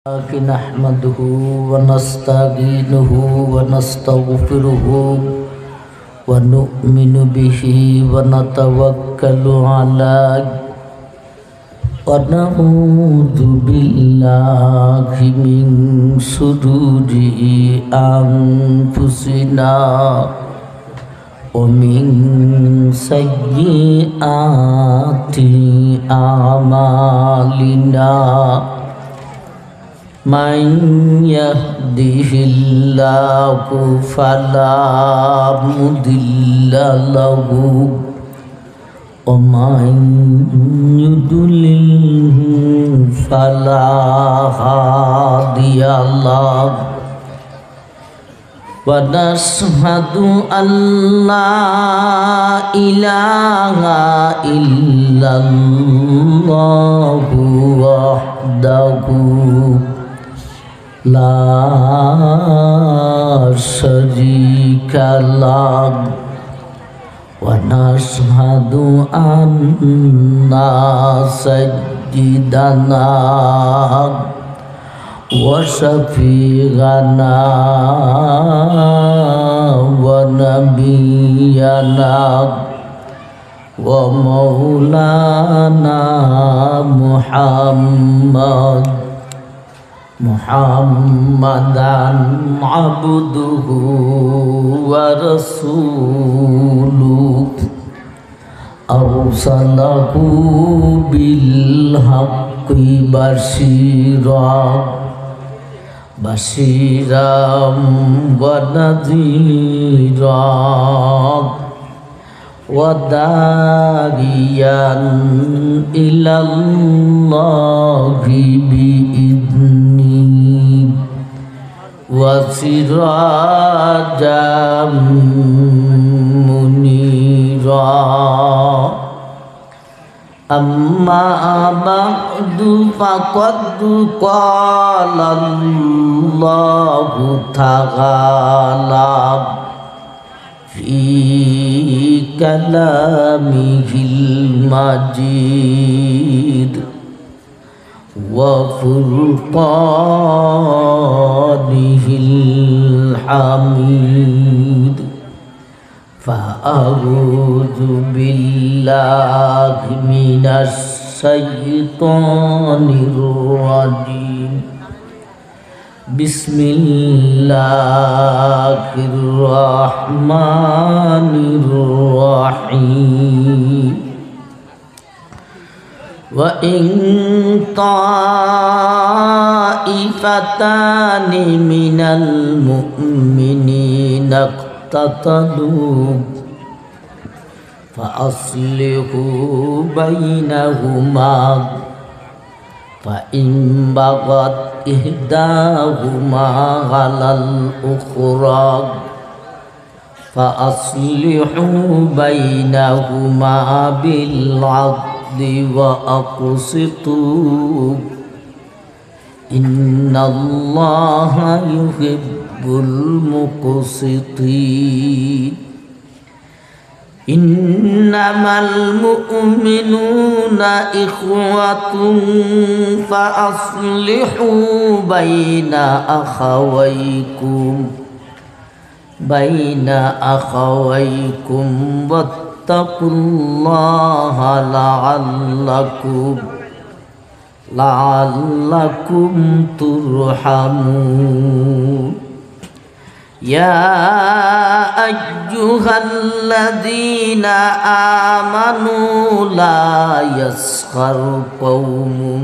نحمده ونستعينه ونستغفره ونؤمن به ونتوكل عليه ونعوذ بالله من شرور أنفسنا ومن سيئات أعمالنا من يهده الله فلا مضل له ومن يضلل فلا هادي له ونشهد أن لا إله إلا الله وحده لا شريك له ونشهد أن سيدنا وشفيعنا ونبينا ومولانا محمدا عبده ورسوله أرسله بالحق بشيرا ونذيرا وداعيا إلى الله بإذنه وسراجا منيرا أما بعد فقد قال الله تعالى في كلامه المجيد وفرقانه الحميد فأعوذ بالله من الشيطان الرجيم بسم الله الرحمن الرحيم وإن طائفتان من المؤمنين اقتتلوا فأصلحوا بينهما فإن بغت إحداهما على الأخرى فأصلحوا بينهما بالعدل وأقسطوا إن الله يحب المقسطين إنما المؤمنون إخوة فأصلحوا بين أخويكم واتقوا الله لعلكم ترحمون يا أيها الذين آمنوا لا يسخر قوم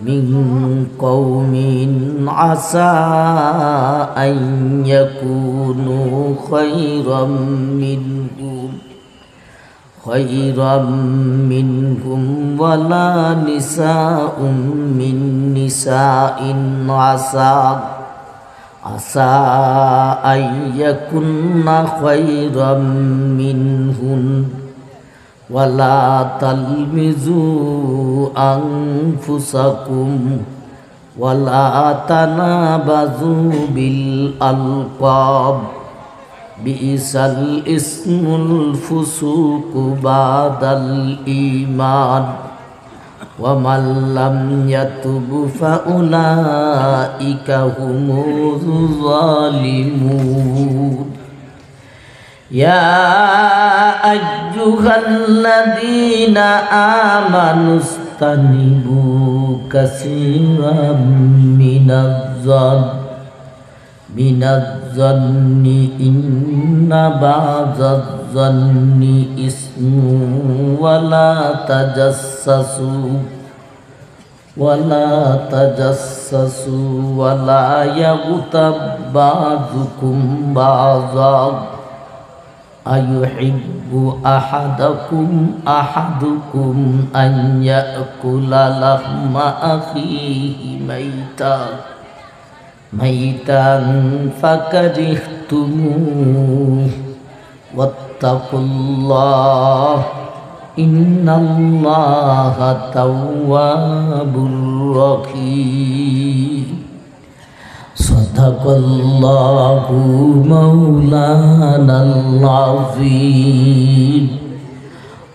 من قوم عسى أن يكونوا خيرا منهم ولا نساء من نساء عسى أن يكن خيرا منهن ولا تلمزوا أنفسكم ولا تنابزوا بالألقاب بئس الاسم الفسوق بعد الإيمان ومن لم يتب فأولئك هم الظالمون يا أيها الذين آمنوا اجتنبوا كثيرا من الظن إن بعض الظن إثم ولا تجسسوا ولا يغتب بعضكم بعضا أيحب أحدكم أن يأكل لحم أخيه ميتا فكرهتموه واتقوا الله إن الله تواب رحيم صدق الله مولانا العظيم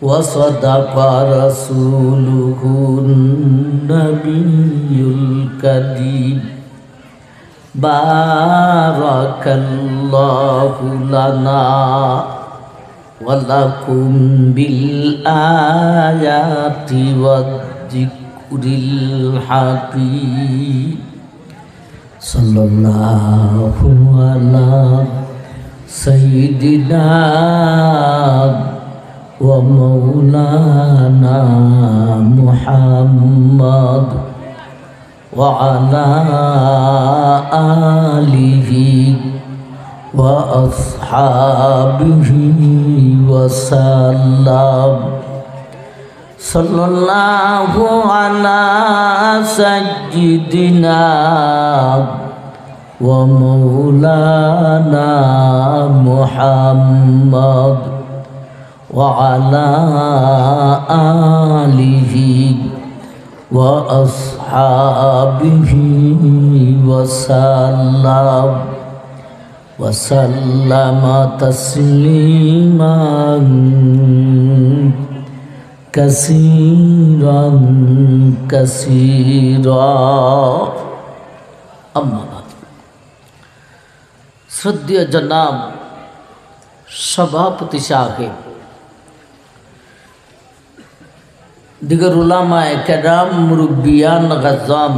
وصدق رسوله النبي الكريم بارك الله لنا ولكم بالآيات والذكر الحكيم صلى الله على سيدنا ومولانا محمد وعلى آله وأصحابه وسلم صلى الله على سيدنا ومولانا محمد وعلى آله وأصحابه وسلم تسليما كثيرا أما بعد শ্রদ্ধেয় জনাব সভাপতি সাহেব, দিগর উলামায়ে কেরাম, মুরব্বিয়ান গাজ্জাম,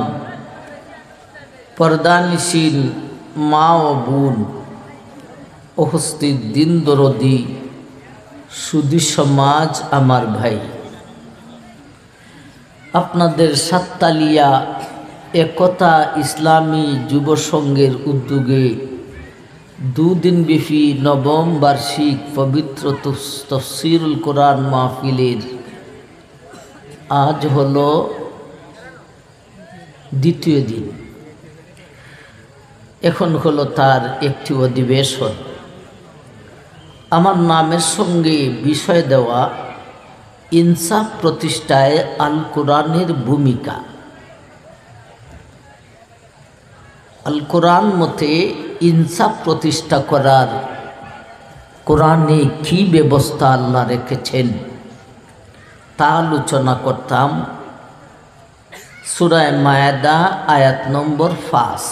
পর্দানিশীন মা ও বোন, উপস্থিত দিন দরদি সুধী সমাজ, আমার ভাই, আপনাদের সাততালিয়া একতা ইসলামী যুব সংঘের উদ্যোগে দুদিনব্যাপী নবম বার্ষিক পবিত্র তাফসীরুল কোরআন মাহফিলের আজ হলো দ্বিতীয় দিন। এখন হলো তার একটি অধিবেশন। আমার নামের সঙ্গে বিষয় দেওয়া ইনসাফ প্রতিষ্ঠায় আল কোরআনের ভূমিকা। আল কোরআন মতে ইনসাফ প্রতিষ্ঠা করার কোরআনে কী ব্যবস্থা আল্লাহ রেখেছেন তা আলোচনা করতাম। সূরা মায়েদা আয়াত নম্বর 5।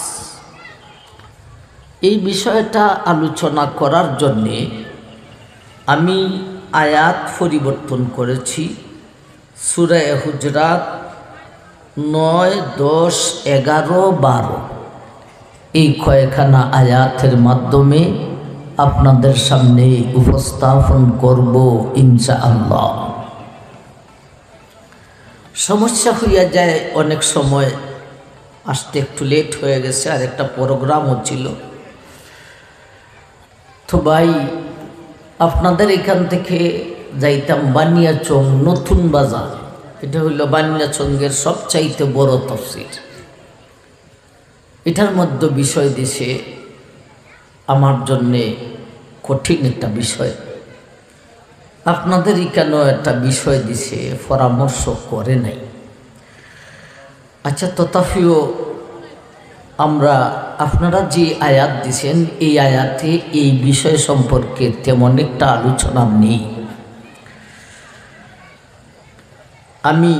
এই বিষয়টা আলোচনা করার জন্যে আমি আয়াত পরিবর্তন করেছি। সূরা হুজরাত 9, 10, 11, 12 এই কয়েকখানা আয়াতের মাধ্যমে আপনাদের সামনে উপস্থাপন করব ইনশাআল্লাহ। সমস্যা হইয়া যায়, অনেক সময় আসতে একটু লেট হয়ে গেছে, আর একটা প্রোগ্রামও ছিল। তো ভাই, আপনাদের এখান থেকে যাইতাম বানিয়াচং নতুন বাজার। এটা হইল বানিয়াচংয়ের সবচাইতে বড় তাফসীর। এটার মধ্যে বিষয় দিছে আমার জন্যে কঠিন একটা বিষয়। আপনাদের এখানেও একটা বিষয় দিছে, পরামর্শ করে নাই। আচ্ছা, তথাপিও আমরা আপনারা যে আয়াত দিছেন এই আয়াতে এই বিষয় সম্পর্কে তেমন একটা আলোচনা নেই। আমি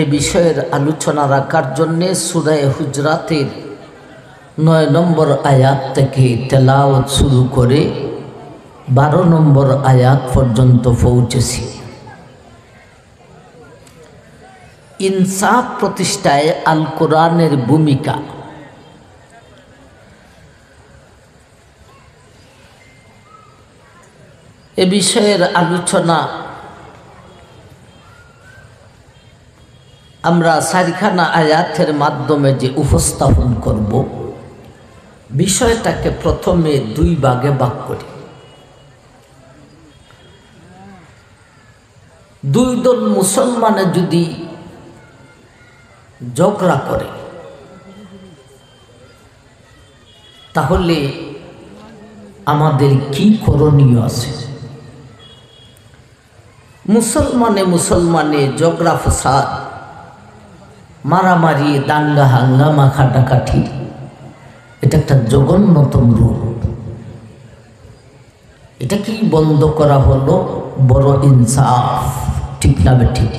এ বিষয়ের আলোচনা রাখার জন্যে সূরা হুজরাতের 9 নম্বর আয়াত থেকে তেলাওয়াত শুরু করে 12 নম্বর আয়াত পর্যন্ত পৌঁছেছি। ইনসাফ প্রতিষ্ঠায় আল কোরআনের ভূমিকা। এ বিষয়ের আলোচনা আমরা চারখানা আয়াতের মাধ্যমে যে উপস্থাপন করব, বিষয়টাকে প্রথমে 2 ভাগে ভাগ করি। 2 দল মুসলমানে যদি ঝগড়া করে তাহলে আমাদের কি করণীয় আছে? মুসলমানে ঝগড়া ফসাদ, মারামারি, দাঙ্গা হাঙ্গামা, খাটাখাটি, এটা একটা জঘন্যতম রূপ। এটা কি বন্ধ করা হলো বড় ইনসাফ, ঠিক না বেঠিক?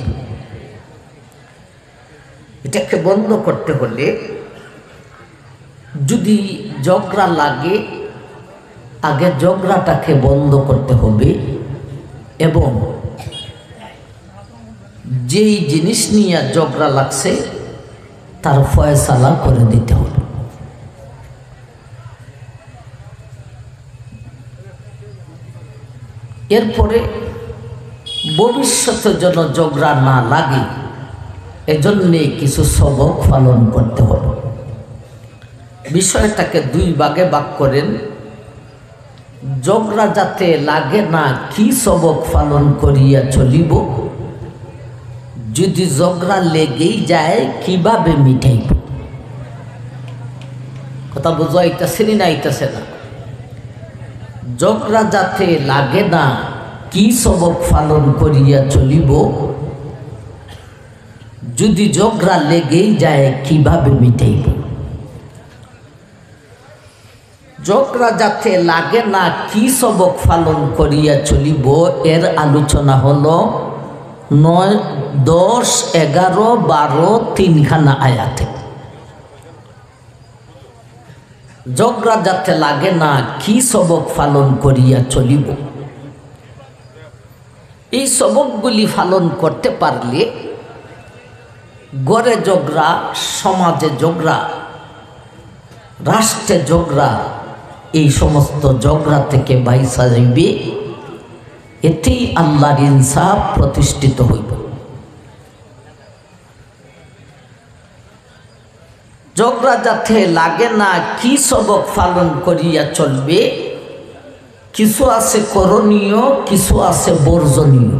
এটাকে বন্ধ করতে হলে যদি ঝগড়া লাগে, আগে ঝগড়াটাকে বন্ধ করতে হবে এবং যেই জিনিস নিয়ে ঝগড়া লাগছে তার ফয়সালা করে দিতে হবে। এরপরে ভবিষ্যতে যেন ঝগড়া না লাগে এজন্যে কিছু সবক পালন করতে হবে। বিষয়টাকে 2 ভাগে ভাগ করেন। ঝগড়া যাতে লাগে না, কি সবক পালন করিয়া চলিব, যদি ঝগড়া লেগেই যায় কিভাবে মিটাইব। কথা বুঝাইতেছে না আইতেছে না? ঝগড়া যাতে লাগে না, কি সবক পালন করিয়া চলিব, যদি ঝগড়া লেগেই যায় কিভাবে মিটাইব। ঝগড়া যাতে লাগে না, কি সবক পালন করিয়া চলিব, এর আলোচনা হলো 9, 10, 11, 12 3খানা আয়াতে। ঝগড়া যাতে লাগে না, কি সবক পালন করিয়া চলিব। এই সবকগুলি পালন করতে পারলে ঘরে ঝগড়া, সমাজে ঝগড়া, রাষ্ট্রে ঝগড়া, এই সমস্ত ঝগড়া থেকে বাইসা যাইবে। এতেই আল্লাহর ইনসাফ প্রতিষ্ঠিত হইব। ঝগড়া যাতে লাগে না, কি সবক পালন করিয়া চলবে, কিছু আছে করণীয়, কিছু আছে বর্জনীয়।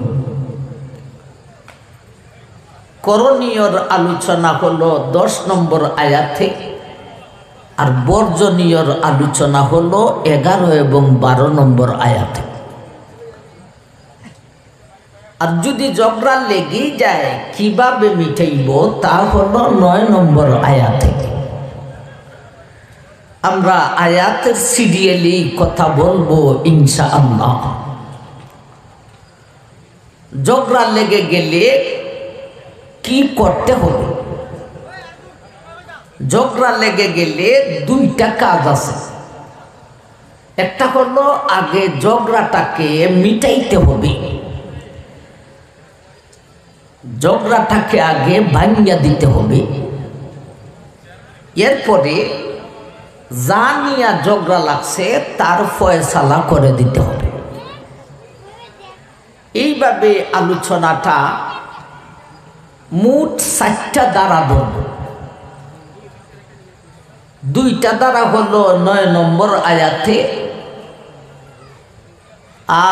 করণীয়র আলোচনা হলো 10 নম্বর আয়াতে, আর বর্জনীয়র আলোচনা হলো 11 এবং 12 নম্বর আয়াতে। আর যদি ঝগড়া লেগেই যায় কিভাবে মিটাইব, তা হলো 9 নম্বর আয়াতে। আমরা আয়াতের সিরিয়ালি কথা বলবো ইনশাআল্লাহ। ঝগড়া লেগে গেলে কি করতে হবে? ঝগড়া লেগে গেলে 2টা কাজ আছে। একটা হলো আগে ঝগড়াটাকে মিটাইতে হবে, ঝগড়াটাকে আগে ভাঙিয়া দিতে হবে। এরপরে যা নিয়ে ঝগড়া লাগছে তার ফয়সালা করে দিতে হবে। এইভাবে আলোচনাটা মোট 4টা দ্বারা ধরব। 2টা দ্বারা হলো 9 নম্বর আয়াতে,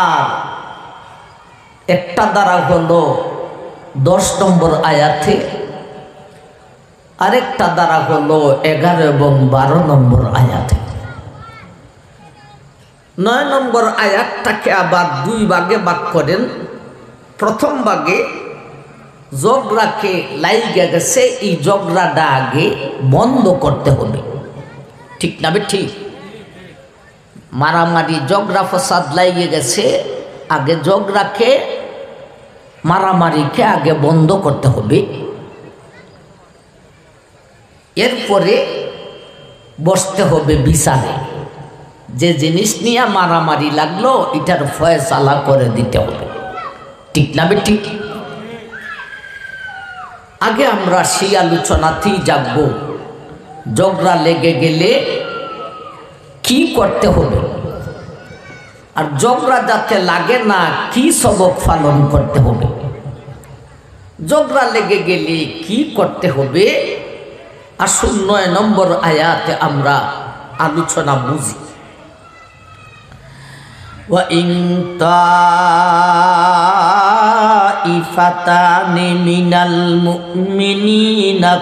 আর একটা দ্বারা হলো 10 নম্বর আয়াতে, আরেকটা দ্বারা হলো 11 এবং 12 নম্বর আয়াতে। 9 নম্বর আয়াতটাকে আবার 2 ভাগে ভাগ করেন। প্রথম ভাগে ঝগড়াকে লাইগা গেছে, এই ঝগড়াটা আগে বন্ধ করতে হবে, ঠিক না ঠিক? মারামারি, ঝগড়া ফসাদ লাইগে গেছে, আগে ঝগড়াকে, মারামারিকে আগে বন্ধ করতে হবে। এরপরে বসতে হবে বিচারে, যে জিনিস নিয়ে মারামারি লাগলো এটার ফয়সালা করে দিতে হবে, ঠিক না বেঠিক? আগে আমরা সেই আলোচনাতেই যাব, ঝগড়া লেগে গেলে কি করতে হবে, আর ঝগড়া যাতে লাগে না কি সবক পালন করতে হবে, ঝগড়া লেগে গেলে কি করতে হবে। আসুন 9 নম্বর আয়াতে আমরা আলোচনা বুঝি। ওয়া ইন তাইফাতানি মিনাল মুমিনিনা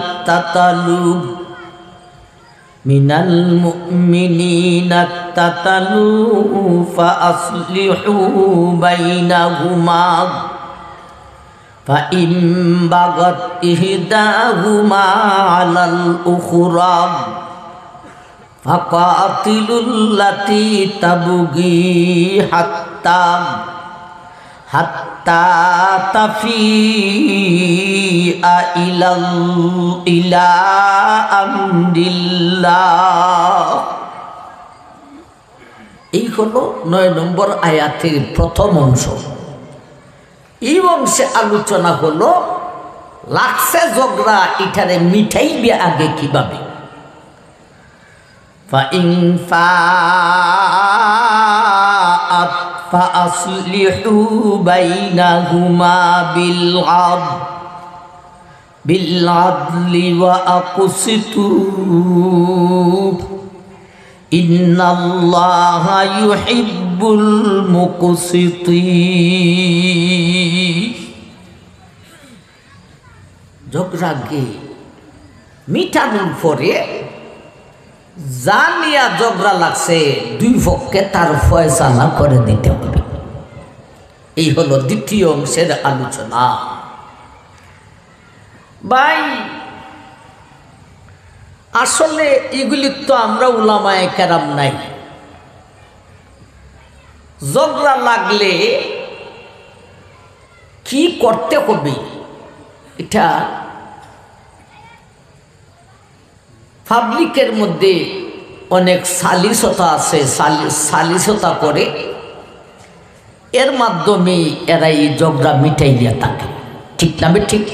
ইক্তাতালু ফাআসলিহু বাইনাহুমা فإن بغت إحداهما على الأخرى فقاتلوا التي تبغي حتى تفيء إلى أمر الله। এই হলো 9 নম্বর আয়াতের প্রথম অংশ। এই অংশে আলোচনা হলো লাগছে ঝগড়া, এটারে মিটাইবে আগে কিভাবে। ফাইন ফাআত ফাআসলিহু বাইনাহুমা বিল আদলি ওয়া আকসিতু ইন্নাল্লাহা ইউহিব্বুল মুকসিতিন। ঝগড়াকে মিটানোর পরে যা নিয়ে ঝগড়া লাগছে দুই পক্ষে তার ফয়সালা করে দিতে হবে। এই হলো দ্বিতীয় অংশের আলোচনা। ভাই আসলে এগুলি তো আমরা উলামায়ে কেরাম নাই। ঝগড়া লাগলে কি করতে হবে এটা পাবলিকের মধ্যে অনেক সালিসতা আছে, সালিসতা করে, এর মাধ্যমে এরা এই ঝগড়া মিটাইয়া থাকে, ঠিক না ঠিক?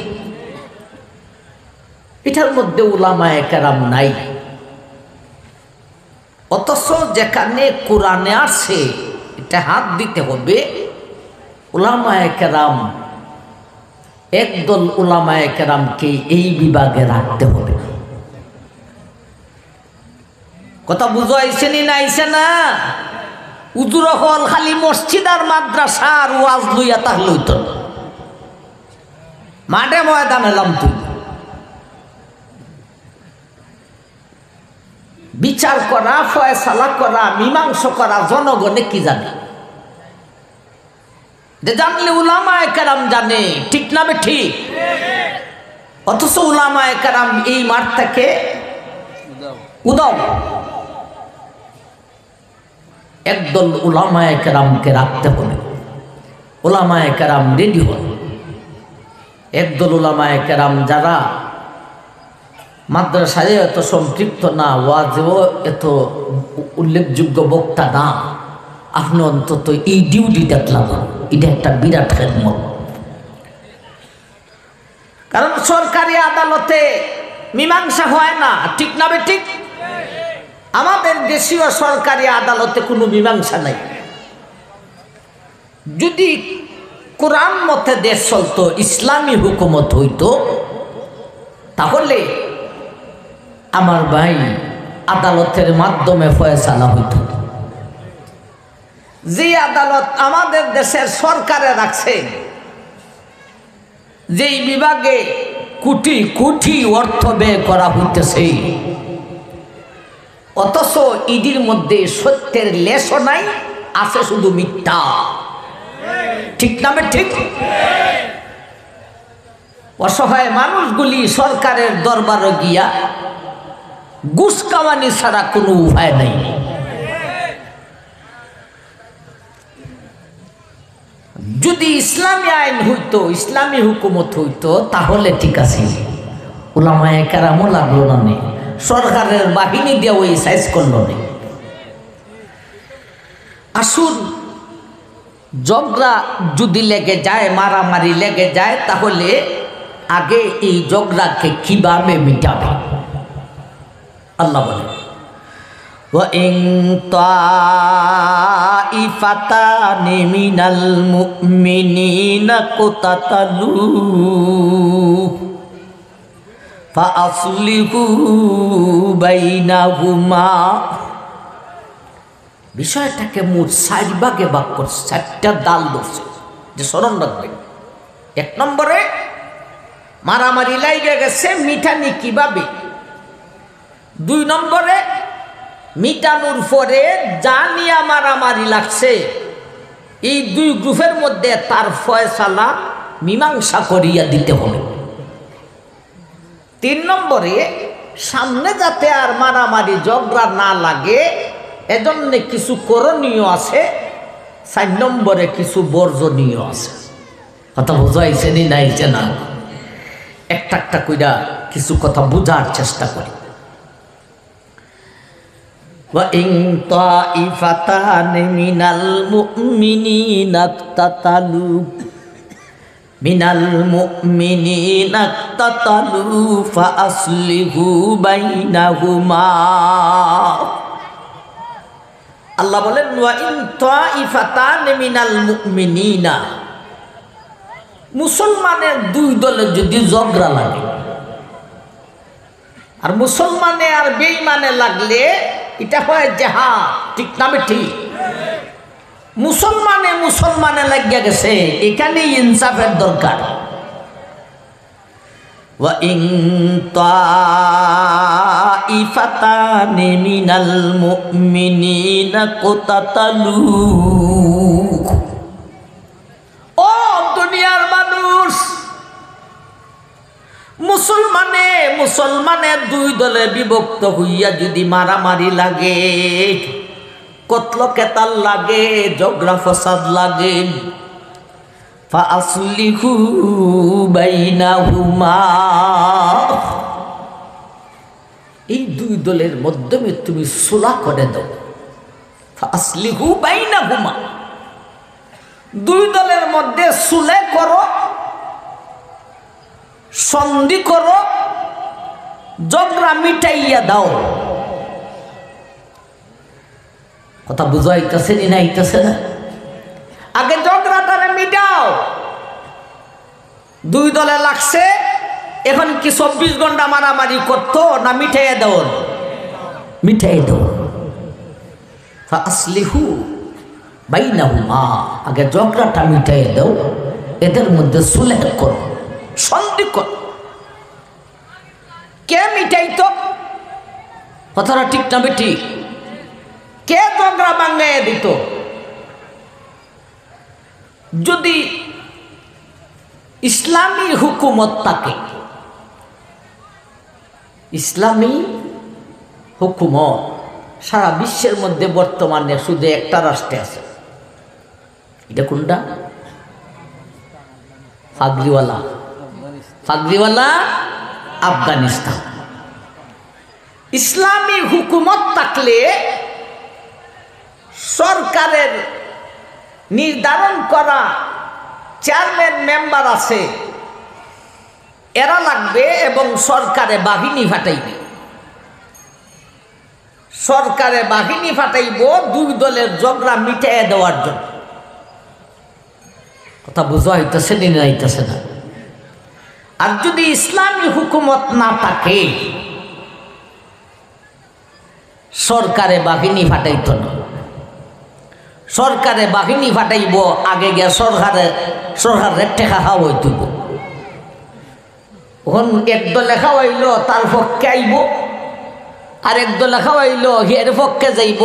এটার মধ্যে উলামায়ে কেরাম নাই। অথচ যেখানে কোরআনে আছে এটা হাত দিতে হবে। উলামায়ে কেরাম, একদল উলামায়ে কেরামকে এই বিভাগে রাখতে হবে। কথা বুঝো আইসেনি না আইসে না? উজুর হল খালি মসজিদ আর মাদ্রাসা আর ওয়াজ লইয়া তাহ লইত, মাঠে ময়দান এলাম তুই বিচার করা, ফয়সালা করা, মীমাংস করা জনগণে কি জানে? জানলে উলামায়ে কেরাম জানে, ঠিক না ঠিক? অথচ উলামায়ে কেরাম এই মাঠ থেকে উদাও। একদল উলামায়ে কেরামকে রাখতে হবে, উলামায়ে কেরাম রেডি হন। একদল উলামায়ে কেরাম যারা মাদ্রাসায় এত সম্পৃক্ত না, ওয়াজেও এত উল্লেখযোগ্য বক্তা না, আপনি অন্তত এই ডিউটি দেখলাম, এটা একটা বিরাট খেদমত। কারণ সরকারি আদালতে মীমাংসা হয় না, ঠিক না ঠিক? আমাদের দেশীয় সরকারি আদালতে কোনো মীমাংসা নাই। যদি কোরআন মতে দেশ চলতো, ইসলামী হুকুমত হইতো, তাহলে আমার ভাই আদালতের মাধ্যমে ফয়সালা হইত। যে আদালত আমাদের দেশের সরকারে রাখছে, যেই বিভাগে কোটি কোটি অর্থ ব্যয় করা হইতেছে, অথচ ইদির মধ্যে সত্যের লেশও নাই, আছে শুধু মিথ্যা, ঠিক না ঠিক? অসহায় মানুষগুলি সরকারের দরবারে গিয়া ঘুষ কামানি ছাড়া কোনো উপায় নাই। যদি ইসলামী আইন হইতো, ইসলামী হুকুমত হইতো, তাহলে ঠিক আছে, ওলামায়ে কেরামও লাগলো না নে, সরকারের বাহিনী দিয়ে ওই সাইজ করলো না। আসুন, ঝগড়া যদি লেগে যায়, মারামারি লেগে যায়, তাহলে আগে এই ঝগড়াকে কিভাবে মিটাবে? আল্লাহ বলে وَإِن طَائِفَتَانِ مِنَ الْمُؤْمِنِينَ اقْتَتَلُوا فَأَصْلِحُوا بَيْنَهُمَا। বিষয়টাকে মোট 4 ভাগে ভাগ করছে, 4টা ডাল ধরছে, যে স্মরণ রাখবেন। 1 নম্বরে মারামারি লাগে গেছে, মিটানি কিভাবে? 2 নম্বরে মিটানোর পরে যা নিয়ে মারামারি লাগছে, এই 2 গ্রুপের মধ্যে তার ফয়সালা মীমাংসা করিয়া দিতে হবে। 3 নম্বরে সামনে যাতে আর মারামারি ঝগড়া না লাগে, এজন্য কিছু করণীয় আছে। 4 নম্বরে কিছু বর্জনীয় আছে। কথা বোঝাইছে নি নাইছে না? একটা একটা কইরা কিছু কথা বুঝার চেষ্টা করি। وَإِن طَائِفَتَانِ مِنَ الْمُؤْمِنِينَ اقْتَتَلُوا فَأَصْلِحُوا بَيْنَهُمَا। আল্লাহ বলেন وَإِن طَائِفَتَانِ مِنَ الْمُؤْمِنِينَ, মুসলমানের 2 দলে যদি ঝগড়া লাগে, আর মুসলমানে আর বেঈমানে লাগলে এটা হয় জিহাদ, ঠিক না ঠিক? মুসলমানে লাগিয়া গেছে, এখানে ইনসাফের দরকার। وَإِن طَائِفَتَانِ مِنَ الْمُؤْمِنِينَ اقْتَتَلُوا। ও দুনিয়ার মানুষ, মুসলমানে 2 দলে বিভক্ত হইয়া যদি মারামারি লাগে, কতল কেতাল লাগে, ঝগড়া ফসাদ লাগে, ফাআসলিহু বাইনাহুমা, এই 2 দলের মাধ্যমে তুমি সুলহ করে দাও। ফাআসলিহু বাইনাহুমা, 2 দলের মধ্যে সুলহ করো, সন্ধি করো, ঝগড়া মিটাইয়া দাও। কথা বুঝাইতেছে নি নাইতেছে না? আগে ঝগড়াটারে মিটাও। 2 দলে লাগছে, এখন কি 24 ঘন্টা মারামারি করতো না মিটাইয়া দাও? মিটাইয়া দাও। ফাআসলিহু বাইনাহুমা, আগে ঝগড়াটা মিটাইয়া দাও, এদের মধ্যে সুলহ করো, সন্ধি করো। কে মিটাইতো? কথাটা ঠিক না বেটি? কে ঝগড়া ভাঙাইয়া দিত? যদি ইসলামী হুকুমত থাকে, ইসলামী হুকুমত সারা বিশ্বের মধ্যে বর্তমানে শুধু একটা রাষ্ট্রে আছে। এটা কোনটা? ফাগরিওয়ালা আফগানিস্তান। ইসলামী হুকুমত থাকলে সরকারের নির্ধারণ করা চেয়ারম্যান মেম্বার আছে, এরা লাগবে এবং সরকারে বাহিনী ফাটাইবে। সরকারে বাহিনী ফাটাইব 2 দলের ঝগড়া মিটাইয়া দেওয়ার জন্য। কথা বুঝা হইতেছে নি নাইতেছে না? আর যদি ইসলামী হুকুমত না থাকে, সরকারে বাহিনী ফাটাইত না। সরকারে বাহিনী ফাটাইব, আগে গিয়া সরকারের টেকা খাওয়াই তুইব। ওখান 1 দলে খাওয়াইল, তার পক্ষে আইব, আর 1 দলে খাওয়াইল, এর পক্ষে যাইব।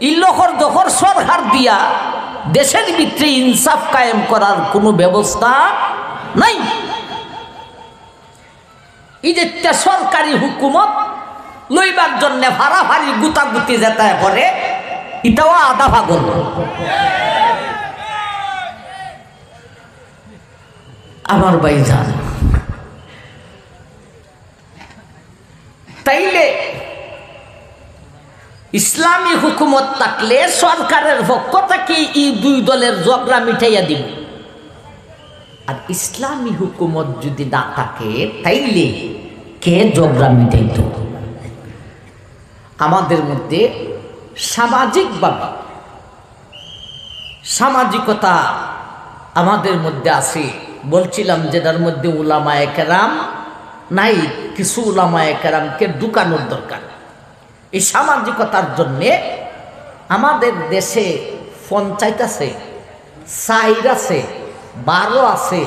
ইল্লখর যখন সরকার দিয়া দেশের ভিতরে ইনসাফ কায়েম করার কোনো ব্যবস্থা নাই। এই যে সরকারি হুকুমত লইবার জন্য ভাড়াভাড়ি গুতাগুতি যেতে করে, এটাও আধা পাগল। আমার ভাই জান, তাইলে ইসলামী হুকুমত থাকলে সরকারের পক্ষ থেকে এই দুই দলের ঝগড়া মিটাইয়া দিব। আর ইসলামী হুকুমত যদি না থাকে তাইলে কে ঝগড়া মিটাইত? আমাদের মধ্যে সামাজিকভাবে সামাজিকতা আমাদের মধ্যে আছে। বলছিলাম যেটার মধ্যে উলামায়ে কেরাম নাই, কিছু উলামায়ে কেরামকে ঢুকানোর দরকার। এই সামাজিকতার জন্যে আমাদের দেশে পঞ্চায়েত আছে, 4 আছে, 12 আছে,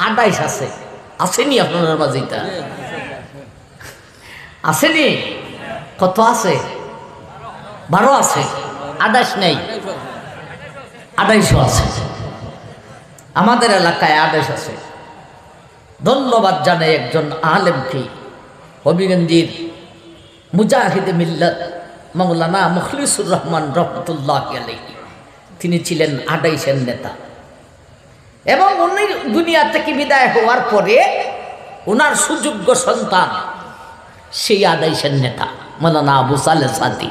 28 আছে। আসেনি আপনার মাঝে? এটা আসেনি? কত আছে? 12 আছে, 28 নেই, 28 আছে। আমাদের এলাকায় 28 আছে। ধন্যবাদ জানাই একজন আলেমকে, হবিগঞ্জের মুজাহিদে মিল্লাত মাওলানা মুখলিসুর রহমান রহমতুল্লাহ আলাইহি। তিনি ছিলেন 28-এর নেতা এবং উনি দুনিয়া থেকে বিদায় হওয়ার পরে ওনার সুযোগ্য সন্তান সেই 28-এর নেতা মাওলানা আবু সালেহ সাদি।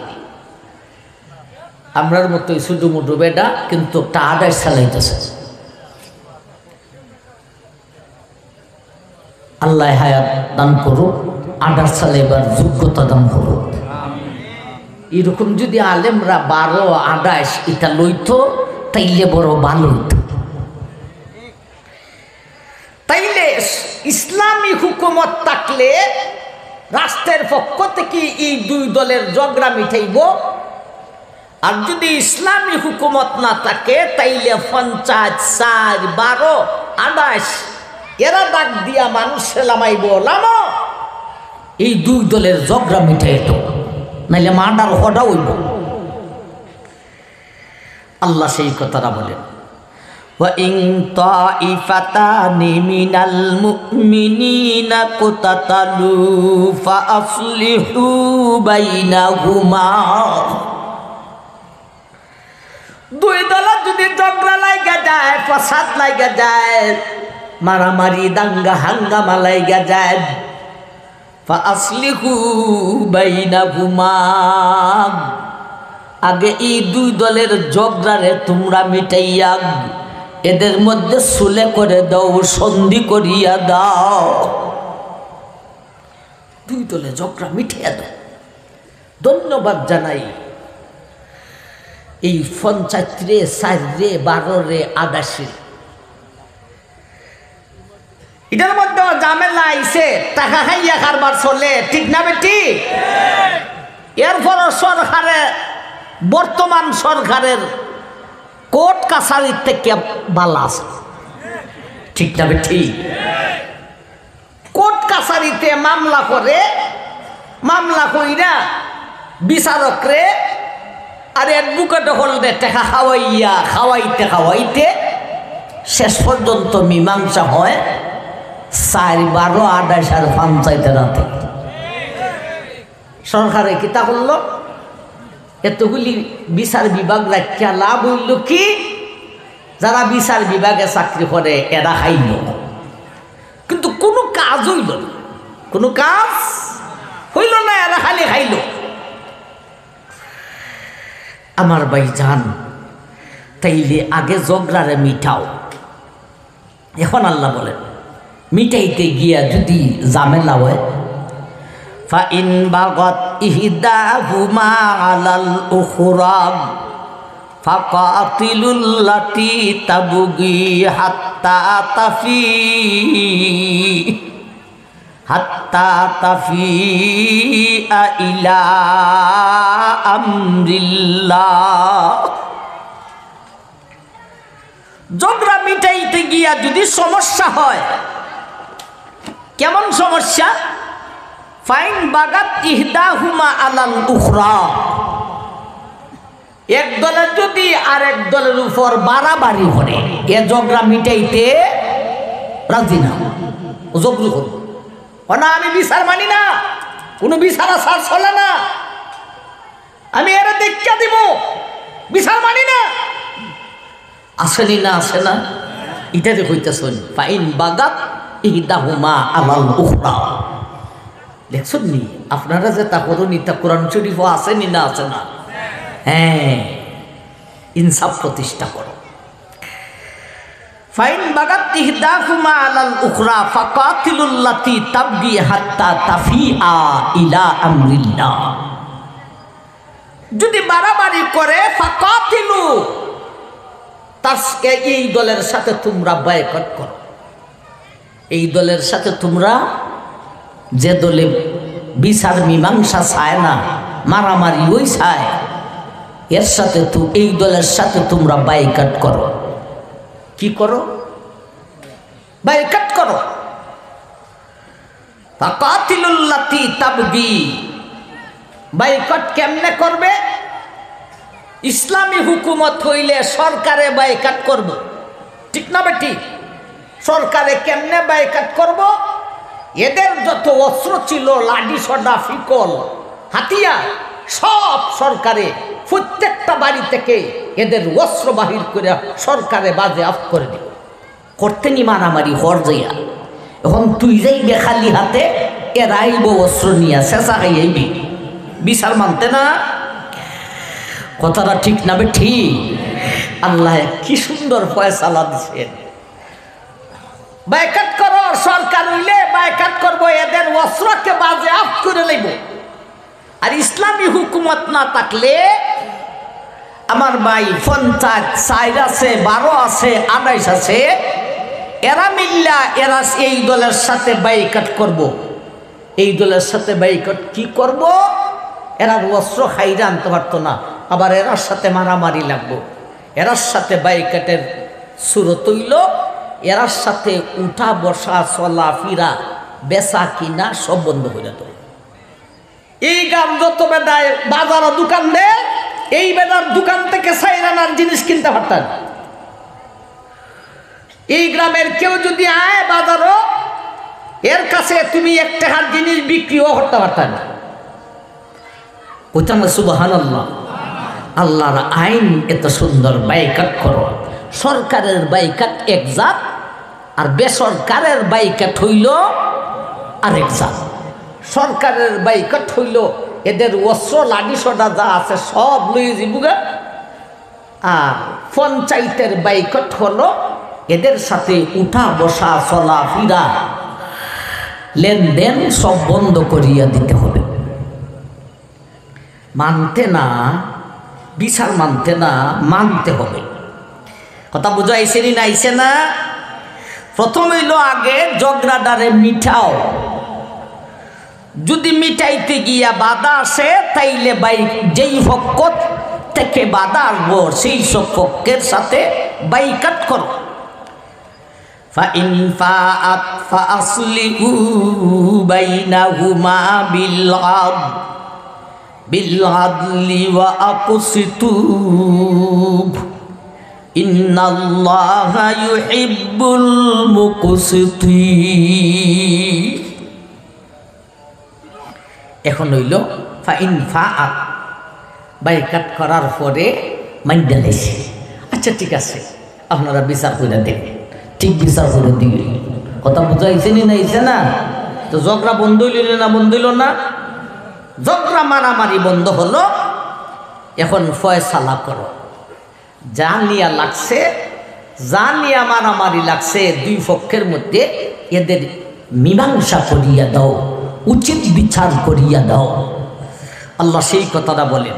আমরার মতোই শুধু মুডু বেডা, কিন্তু একটা 28 চালাইতেছে। আল্লাহ হায়াত দান করুক, 28 সালে এবার যোগ্যতা দান করুক। এরকম যদি আলেমরা 12-28 এটা লইতো তাইলে বড় ভালো হইতো। তাইলে ইসলামী হুকুমত থাকলে রাষ্ট্রের পক্ষ থেকে এই দুই দলের ঝগড়া মিটাইব। আর যদি ইসলামী হুকুমত না থাকে তাইলে পঞ্চায়েত 4, 12, 28 এরা ডাক দিয়া মানুষ লামাইব, লামো এই দুই দলের ঝগড়া মিটাইত, নাইলে মার্ডার হডা হইব। আল্লাহ সেই কথাটা বলেন, ওয়া ইন তাইফাতানি মিনাল মুমিনিনা কুতাতালু ফাআসলিহু বাইনাহুমা। দুই দল যদি ঝগড়া লাগা যায়, ফাসাদ লাগা যায়, মারামারি দাঙ্গা হাঙ্গামা লাগা যায়, ফাআসলিহু বাইনাহুমা, আগে এই দুই দলের ঝগড়ারে তোমরা মিটাইয়া এদের মধ্যে সুলে করে দাও, সন্ধি করিয়া দাও। দুই দলে ঝগড়া মিটাইয়া দাও। ধন্যবাদ জানাই এই 50 4 12 28 এটার মধ্যে ঝামেলা আইছে, টাকা খাইয়া কারবার চলে, ঠিক না বেটি? এরপর সরকারে, বর্তমান সরকারের কোর্ট কাছারির থেকে ভালো আছে, ঠিক না বেটি? কোর্ট কাছারিতে মামলা করে, মামলা কইরা বিচারকরে আর অ্যাডভোকেট হলদে টাকা খাওয়াইয়া খাওয়াইতে খাওয়াইতে শেষ পর্যন্ত মীমাংসা হয় 4, 12, 28 আর পঞ্চায়েতের রাতে। সরকারে কিতা করল? এতগুলি বিচার বিভাগ রাখিয়া লাভ হইল কি? যারা বিচার বিভাগে চাকরি করে এরা খাইল, কিন্তু কোনো কাজ হইল না, কোনো কাজ হইল না, এরা খালি খাইল। আমার ভাইজান, তাইলে আগে ঝগড়ারে মিটাও। এখন আল্লাহ বলেন, মিটাইতে গিয়া যদি ঝামেলা হয়, ফাইন বাগাত ইহদাহুমা আলাল উখরা ফাকাতিলুল্লাতি তাবগি হাত্তা তাফি ইলা আমরিল্লাহ। ঝগড়া মিটাইতে গিয়া যদি সমস্যা হয়, কেমন সমস্যা? ফাইন বাগাত ইহদাহুমা আলাল উখরা, এক দলের যদি আরেক দলের উপর বাড়াবাড়ি করে, এ ঝগড়া মিটাইতে রাজি না, ঝগড়া করব না, আমি বিচার মানি না, কোনো বিচার আচার চলে না, আমি এরা দেখা দিব, বিচার মানি না। আসেনি না, আসে না? এটা যে হইতেছেন ফাইন বাগাত ইহদাহুমা আলাল উখরা, দেখছেন নি আপনারা যে তা করুন তা কোরআন শরীফ আসেনি না আছে না? হ্যাঁ, ইনসাফ প্রতিষ্ঠা করো। ফাইন বাগাত ইহদাহুমা আলাল উখরা ফাকাতিলুল লাতী তাবগি হাত্তা তাফিআ ইলা আমরিল্লাহ। যদি বাড়াবাড়ি করে ফাকাতিলু, তাসকে এই দলের সাথে তোমরা বয়কট করো। এই দলের সাথে তোমরা, যে দলে বিচার মীমাংসা চায় না, মারামারি ওই চায়, এর সাথে তো এই দলের সাথে তোমরা বয়কট করো। কি করো? বয়কট করো। ফাকাতিলুল লাতী তাবগি। বয়কট কেমনে করবে? ইসলামী হুকুমত হইলে সরকারে বয়কট করব, ঠিক না বেটি? সরকারে কেমনে বয়কট করব? এদের যত অস্ত্র ছিল, লাঠি সডা ফিকল হাতিয়ার, সব সরকারে প্রত্যেকটা বাড়ি থেকে এদের অস্ত্র বাহির করে সরকারে বাজেয়াপ্ত করে দিব। করতে নি মারামারি হর যাইয়া। এখন তুই যাই বেখালি হাতে, এরা আইব অস্ত্র নিয়ে শেষা খাইয়াইবি, বিচার মানতে না। কথাটা ঠিক না বে ঠিক? আল্লাহ কি সুন্দর ফয়সালা দিছেন। বয়কট করো, সরকার হইলে বয়কট করব, এদের অস্ত্রকে বাজেয়াপ্ত করে লইব। আর ইসলামী হুকুমত না থাকলে আমার ভাই 50 4 আছে, 12 আছে, 28 আছে, এরা মিল্লা এরা এই দলের সাথে বয়কট করব। এই দলের সাথে বয়কট কি করব? এরা অস্ত্র খাইরা আনতে পারতো না, আবার এরার সাথে মারামারি লাগবো। এরার সাথে বয়কটের সুরত হইল, এরার সাথে উঠা বসা চলা ফিরা বেচা কিনা সব বন্ধ হয়ে যেত। এই গ্রাম যত বেদায় বাজার দোকান দেয়, এই বেদার দোকান থেকে সাইরানার জিনিস কিনতে পারতেন। এই গ্রামের কেউ যদি আয় বাজারও, এর কাছে তুমি 1 টাকার জিনিস বিক্রিও করতে পারতেন। ওইটা সুবহানাল্লাহ। আল্লাহর আইন এত সুন্দর। বয়কট করো। সরকারের বয়কট এক জাত, আর বেসরকারের বয়কট হইল আরেক জাত। সরকারের বয়কট হইল এদের অস্ত্র লাঠি সডা যা আছে সব লই যাবুগা। আর পঞ্চায়েতের বয়কট হলো এদের সাথে উঠা বসা চলা ফিরা লেনদেন সব বন্ধ করিয়া দিতে হবে। মানতে না, বিচার মানতে না, মানতে হবে। কথা বুঝাইছে না? আইছে না? প্রথম হইল আগে ঝগড়াটারে মিঠাও। যদি মিটাইতে গিয়া বাধা আসে, তাইলে যেই পক্ষ থেকে বাধা আসবো সেই সব পক্ষের সাথে বয়কট করো। ফাইন ফাআত ফাআসলিহু বাইনাহুমা বিল আদলি ওয়া আকসিতু ইন্নাল্লাহা ইউহিব্বুল মুকসিতিন। এখন হইল ফাইন ফাআত, বয়কট করার পরে মাইন্ডা লাইছে, আচ্ছা ঠিক আছে আপনারা বিচার করে দেন, ঠিক বিচার করে দিবে। কথা বুঝাইছে না? আইছে না? তো ঝগড়া বন্ধ হইল না? বন্ধ হইল না? ঝগড়া মারামারি বন্ধ হলো। এখন ফয়সালা করো। যা নিয়া লাগছে, যা নিয়া মারামারি লাগছে, দুই পক্ষের মধ্যে এদের মীমাংসা করিয়া দাও, উচিত বিচার করিয়া দাও। আল্লাহ সেই কথাটা বলেন,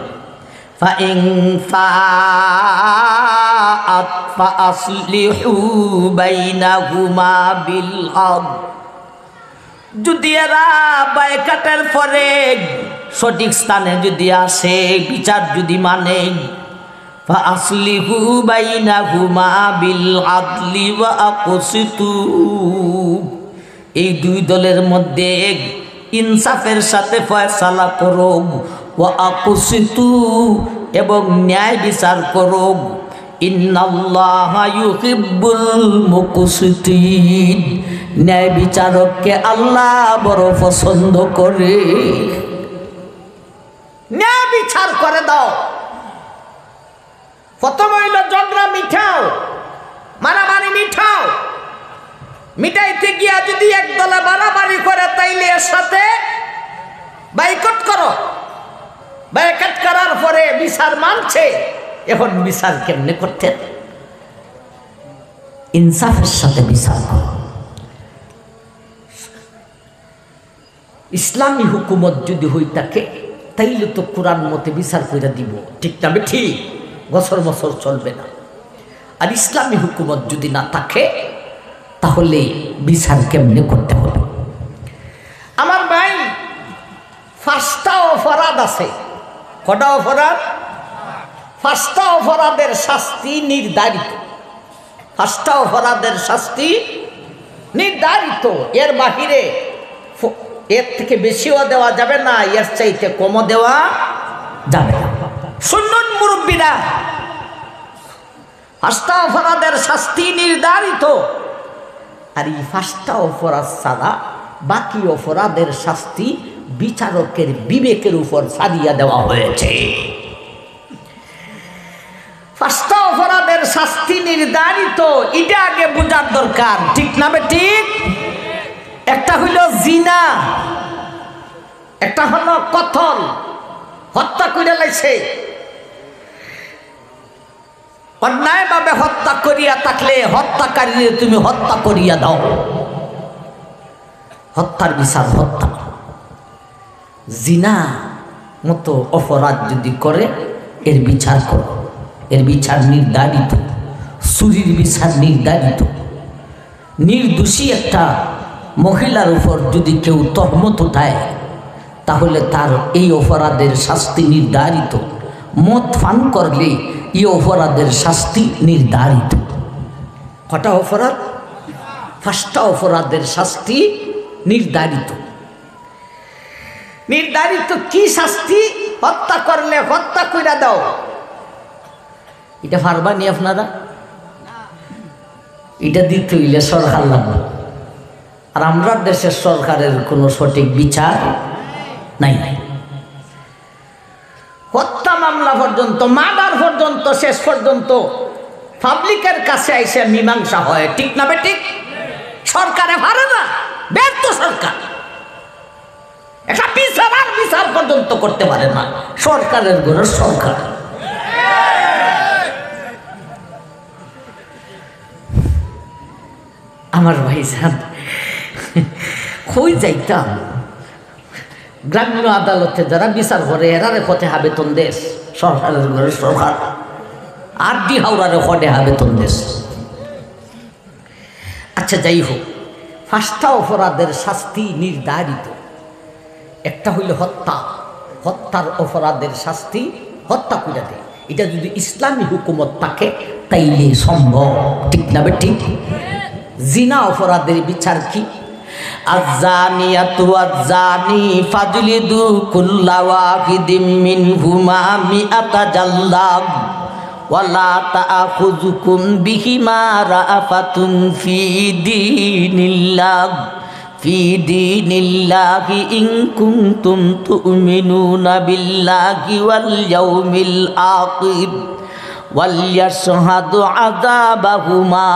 ফাইন ফাআত ফাআসলিহু বাইনাহুমা বিল আদল। যদি এরা বয়কটের পরে সঠিক স্থানে যদি আসে, বিচার যদি মানে, ফাআসলিহু বাইনাহুমা বিল আদলি ওয়া আকসিতু। এই দুই দলের মধ্যে ইনসাফের সাথে ফয়সালা করো। ওয়া আকসিতু, এবং ন্যায় বিচার করো। ইন্নাল্লাহা ইউহিব্বুল মুকসিতিন। ন্যায় বিচারককে আল্লাহ বড় পছন্দ করে। ন্যায় বিচার করে দাও। প্রথম হইল ঝগড়া মিঠাও, মারামারি মিঠাও। মিটাইতে গিয়া যদি এক দলে মারামারি করে, তাইলে এর সাথে বাইকট করো, বাইকট করার পরে বিচার মানছে। এখন বিচার কেমনে করতেন? ইনসাফের সাথে বিচার করো। ইসলামী হুকুমত যদি হই থাকে তাইলে তো কোরআন মতে বিচার করে দিব, ঠিক না? ঠিক, বছর বছর চলবে না। আর ইসলামী হুকুমত যদি না থাকে তাহলে বিচার কেমনে করতে হবে? আমার ভাই, 5টা অপরাধ আছে। কটা অপরাধ? 5টা অপরাধের শাস্তি নির্ধারিত। 5টা অপরাধের শাস্তি নির্ধারিত। এর বাহিরে এর থেকে বেশিও দেওয়া যাবে না, এর চাইতে কমও দেওয়া যাবে না। শুনুন মুরব্বীরা, 5টা অপরাধের শাস্তি নির্ধারিত। আর এই 5টা অপরাধ ছাড়া বাকি অপরাধের শাস্তি বিচারকের বিবেকের উপর ছাড়িয়ে দেওয়া হয়েছে। 5টা অপরাধের শাস্তি নির্ধারিত, এটা আগে বোঝার দরকার, ঠিক না? ঠিক। একটা হইল জিনা, একটা হলো কতল, হত্যা করে লাইছে। অন্যায়ভাবে হত্যা করিয়া থাকলে হত্যাকারীরে তুমি হত্যা করিয়া দাও, হত্যার বিচার হত্যা। জিনা মতো অপরাধ যদি করে এর বিচার করো, এর বিচার নির্ধারিত। চুরির বিচার নির্ধারিত। নির্দোষী একটা মহিলার উপর যদি কেউ তহমত উঠায় তাহলে তার এই অপরাধের শাস্তি নির্ধারিত। মদ পান করলে এই অপরাধের শাস্তি নির্ধারিত। কটা অপরাধ? 5টা অপরাধের শাস্তি নির্ধারিত। নির্ধারিত কি শাস্তি? হত্যা করলে হত্যা কইরা দাও। এটা পারবানি আপনারা? এটা দিতে হইলে সরকার লাগবে। আর আমরা দেশের সরকারের কোনো সঠিক বিচার নাই। হত্যা মামলা পর্যন্ত, মার্ডার পর্যন্ত, শেষ পর্যন্ত পাবলিকের কাছে এসে মীমাংসা হয়, ঠিক না? ঠিক। সরকারে পারে না, ব্যর্থ সরকার। একটা বিচার পর্যন্ত করতে পারে না, সরকারের ঘরে সরকার। আমার ভাই সাহেব, কই যাইতাম গ্রাম্য আদালতে যারা বিচার করে এরারে কতে বেতন দেশ, সরকারের ঘরে সরকার। আর ডি হাওড়ারে কটে বেতন দেশ। আচ্ছা, যাই হোক, 5টা অপরাধের শাস্তি নির্ধারিত। একটা হইল হত্যা, হত্যার অপরাধের শাস্তি হত্যা করে দেয়। এটা যদি ইসলামী হুকুমত থাকে তাইলে সম্ভব, ঠিক না? ঠিক। জিনা অপরাধের বিচার কি? আয-যানিয়াতু ওয়াজ-যানি ফাজলিদু কুল্লা ওয়াহিদিম মিনহুমা মিআতা জাল্লাদ ওয়ালা তাআখুযুকুম বিহিমা রাআফাতুন ফি দীনিল্লাহি ইন কুনতুম তু'মিনুনা বিল্লাহি ওয়াল ইয়াউমিল আখির ওয়ালিয়াশহাদু আযাবাহুমা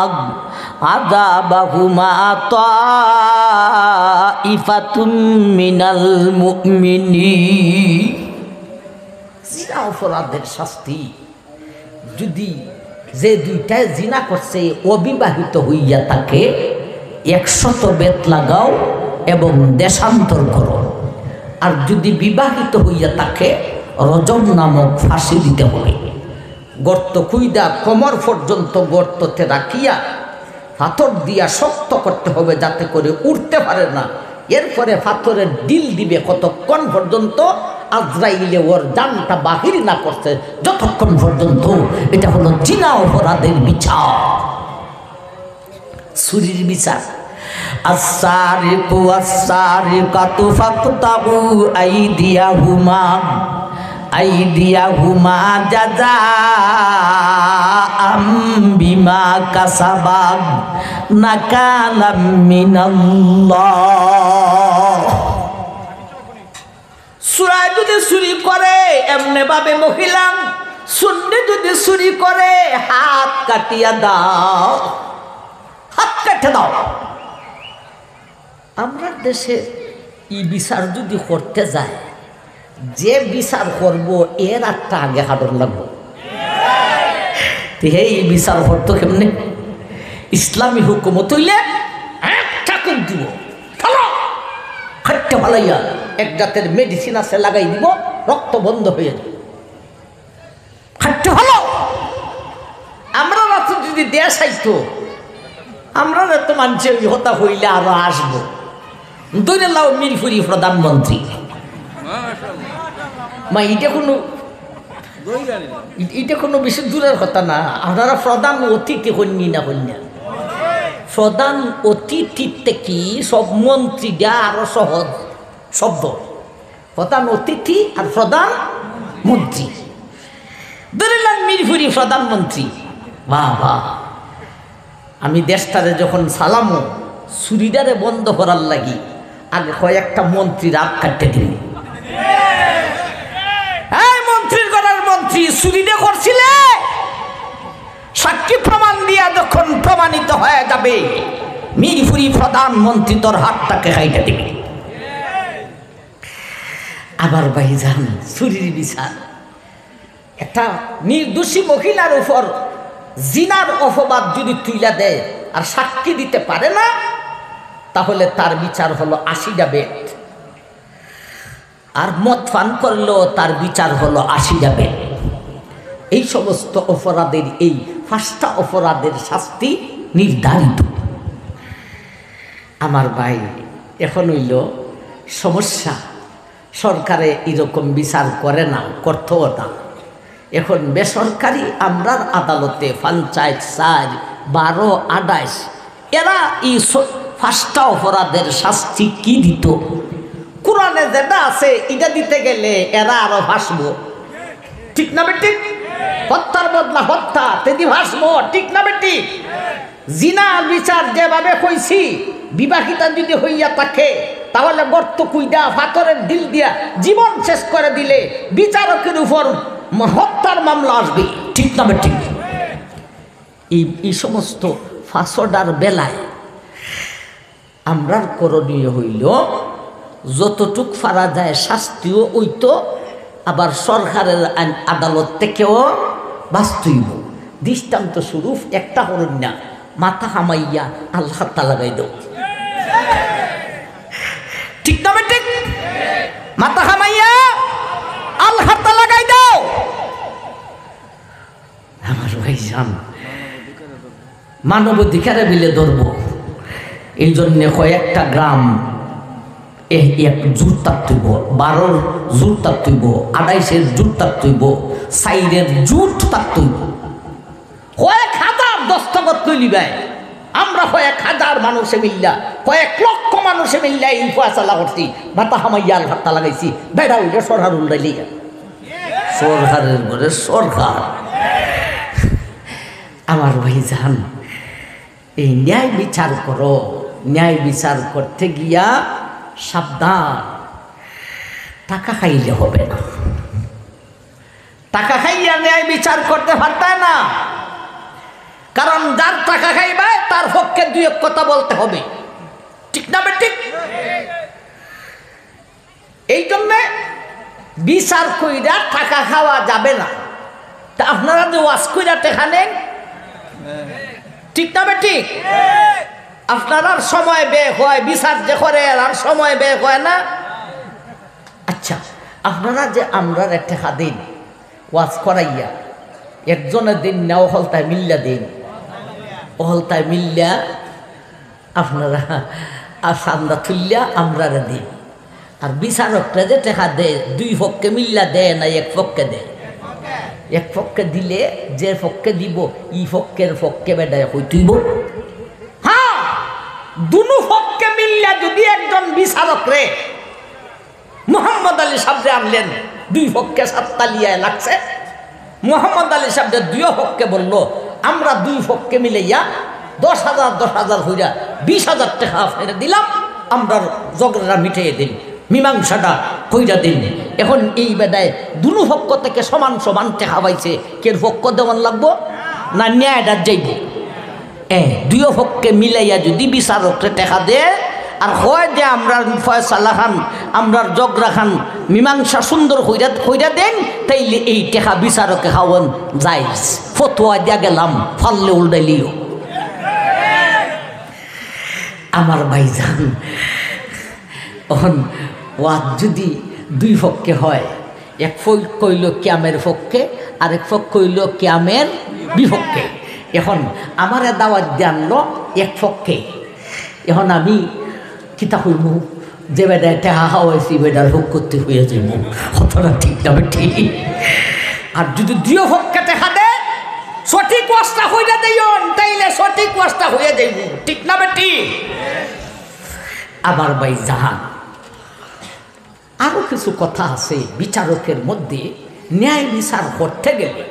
তাইফাতুম মিনাল মুমিনিন। জিনা অপরাধের শাস্তি যদি যে দুইটায় জিনা করছে অবিবাহিত হইয়া থাকে 100 বেত লাগাও এবং দেশান্তর করো। আর যদি বিবাহিত হইয়া থাকে রজম নামক ফাঁসি দিতে হবে। গর্ত খুইদা কোমর পর্যন্ত গর্ততে রাখিয়া পাথর দিয়া শক্ত করতে হবে যাতে করে উঠতে পারে না। এরপরে পাথরের ডিল দিবে কতক্ষণ পর্যন্ত? আজরাইলে ওর জানটা বাহির না করছে যতক্ষণ পর্যন্ত। এটা হলো জিনা অপরাধের বিচার। চুরির বিচার, আস-সারিকু ওয়াস-সারিকাতু ফাকতাউ আইদিয়াহুমা জাযাআম বিমা কাসাবা নাকালাম মিনাল্লাহ। চোরাই যদি চুরি করে এমনি ভাবে মহিলা, সুন্নি যদি চুরি করে হাত কাটিয়া দাও, হাত কেটে দাও। আমরা দেশে ই বিচার যদি করতে যায় যে বিচার করব এর একটা আগে হাঁটন লাগবো। এই বিচার করতো কেমনে? ইসলামী হুকুমত হইলে একটা কোপ দিব, খাট্টা ভালাইয়া এক জাতের মেডিসিন আছে লাগাই দিব, রক্ত বন্ধ হয়ে যাবে। খাট্টা ভালো আমরা রাত্রে যদি দেশ আইতো, আমরা তো মানছে হতা হইলে আরো আসবো। দৈরে লাও মিরপুরি প্রধানমন্ত্রী মা, এটা কোনো বেশি দূরের কথা না। আপনারা প্রধান অতিথি হননি না হন্যা, প্রধান অতিথিতে কি সব মন্ত্রীরা আরো সহজ শব্দ। প্রধান অতিথি আর প্রধান মন্ত্রী, ধরিলাম মিরপুরি প্রধানমন্ত্রী। বাবা, আমি দেশটারে যখন সালামো চুরিদারে বন্ধ করার লাগি আগে কয়েকটা মন্ত্রী রাত কাটতে দিন। মন্ত্রীর ঘরের মন্ত্রী চুরিদে করছিলে, সাক্ষী প্রমাণ দিয়া যখন প্রমাণিত হয়ে যাবে মিরপুরি প্রধানমন্ত্রী তোর হাতটাকে খাইতে দিবে। আবার ভাইজান চুরির বিচার, একটা নির্দোষী মহিলার উপর জিনার অপবাদ যদি তুইলা দেয় আর সাক্ষী দিতে পারে না, তাহলে তার বিচার হলো 80টা বেত। আর মদ পান করলেও তার বিচার হলো 80টা বেত। এই সমস্ত অপরাধের এই 5টা অপরাধের শাস্তি নির্ধারিত। আমার ভাই, এখন হইল সমস্যা, সরকারে এরকম বিচার করে না, করতেও না। এখন বেসরকারি আমরার আদালতে পঞ্চায়েত 4, 12, 28 এরা এই 5টা অপরাধের শাস্তি কি দিত? কোরআনে যেটা আছে এটা দিতে গেলে এরা আরো ভাসবো, ঠিক না বেটি? হত্যার বদলা হত্যা, তেদি ভাসবো, ঠিক না বেটি? জিনার বিচার যেভাবে কইছি, বিবাহিতা যদি হইয়া থাকে তাহলে গর্ত কুইডা পাথরের ঢিল দিয়া জীবন শেষ করে দিলে বিচারকের উপর হত্যার মামলা আসবে, ঠিক না বেটি? এই সমস্ত ফাঁসডার বেলায় আমরার করণীয় হইল যতটুক পারা যায় শাস্তিও ওইতো, আবার সরকারের আদালত থেকেও বাস্তব দৃষ্টান্ত স্বরূপ একটা হরণ না, মাথা হামাইয়া আল্লাহ হাত্তা লাগাই দাও, ঠিক না বেটি? মাথা হামাইয়া আল্লাহ হাত্তা লাগাই দাও। আমার ভাইজান মানবাধিকারে বিলে ধরব, এই জন্যে কয়েকটা গ্রাম এক জোর তাত্তইব, 12 জোর তাত্তইব, 28 জোর তাত্তইব, 4 জোট তাত্তইব, কয়েক হাজার দস্তখত তুলিবে। আমরা কয়েক হাজার মানুষে মিল্লা, কয়েক লক্ষ মানুষে মিল্লা এই ফয়সালা করছি, মাথা হামাইয়া আল হাত্তা লাগাইছি। বেড়া উঠে সরকার উল্টাইলি, সরকারের ঘরে সরকার। আমার ভাইজান, এই ন্যায় বিচার করো, ন্যায় বিচার করতে গিয়া সাবধান, টাকা খাইলে হবে না। টাকা খাইয়া ন্যায় বিচার করতে পারতে না, কারণ যার টাকা খাইবে তার পক্ষে 2 কথা বলতে হবে, ঠিক না বেটি? এই জন্যে বিচার কইরা টাকা খাওয়া যাবে না। তা আপনারা যে ওয়াজ কইরা টাকা নেন, ঠিক না বেটি? আপনার আর সময় ব্যয় হয়, বিচার যে করে আর সময় ব্যয় হয় না। আচ্ছা, আপনারা যে আমরা একটা দিন ওয়াজ করাইয়া একজনের দিন না, অহলতায় মিল্লা দিন, অহলতায় মিল্লা আপনারা আর সান্দা তুললা আমরা দিন। আর বিচারকরা যে টাকা দেয় 2 পক্ষে মিল্লা দেয় না, 1 পক্ষে দেয়। 1 পক্ষে দিলে যে পক্ষে দিব ই পক্ষের পক্ষে বেড়ায় হইতেইব। হ্যাঁ, 2 পক্ষে মিল্লা যদি একজন বিচারক রে মোহাম্মদ আলী সাহেব আনলেন, 2 পক্ষে 7 তালিয়া লাগছে, মোহাম্মদ আলী সাহেব 2 পক্ষে বলল আমরা 2 পক্ষে মিলাইয়া 10,000 হইয়া 20,000 টাকা ফেরে দিলাম, আমরা ঝগড়া মিটিয়ে দিন, মীমাংসাটা কইরা দিন। এখন এই বেদায় 2 পক্ষ থেকে সমান সমান টাকা পাইছে, কের পক্ষ দেওয়ান লাগবো না ন্যায়টা যাইব? 2 পক্ষে মিলাইয়া যদি বিচারকরে টাকা দেয় আর হয় যে আমরা ফয়সালা খান আমরার জগরা খান মীমাংসা সুন্দর হইরা দেন, তাইলে এই টেকা বিচারকে খাওয়ান যাইস। ফতোয়া দিয়া গেলাম, ফাললে উল্টাইলিও। আমার ভাইজান ওয়াদ যদি দুই পক্ষে হয়, এক পক্ষ কইল কিয়ামের পক্ষে, আরেক পক্ষ কইল কিয়ামের বিপক্ষে। এখন আমার দাওয়াত দিয়ে আনলো এক পক্ষে, এখন আমি কিতা হইব, যে বেটায় টেহা খাওয়াইছি বেটার ভোগ করতে হইয়া যাইব, কতটা ঠিক না ঠিক। আর যদি দুই পক্ষে টেহা দে সঠিক ওয়াজটা হইয়া দেন, তাইলে সঠিক ওয়াজটা হইয়া যাইব, ঠিক না বেটি? আমার ভাই জাহান আরো কিছু কথা আছে। বিচারকের মধ্যে ন্যায় বিচার করতে গেলে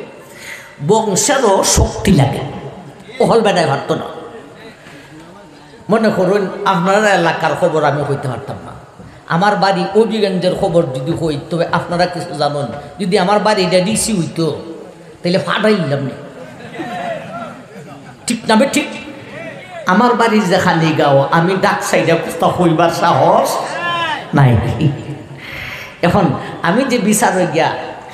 বংশেরও শক্তি লাগে। ওহল বেড়ায় পারত না। মনে করুন আপনারা এলাকার খবর আমি হইতে পারতাম না, আমার বাড়ি অভিগঞ্জের খবর যদি হই, তবে আপনারা কিছু জানেন, যদি আমার বাড়িটা রিসি হইতো তাহলে ফাটাইলাম না, ঠিক না? ঠিক। আমার বাড়ির যেখানে গাও আমি ডাক সাইডে কোথা হইবার সাহস নাই। এখন আমি যে বিচার গিয়া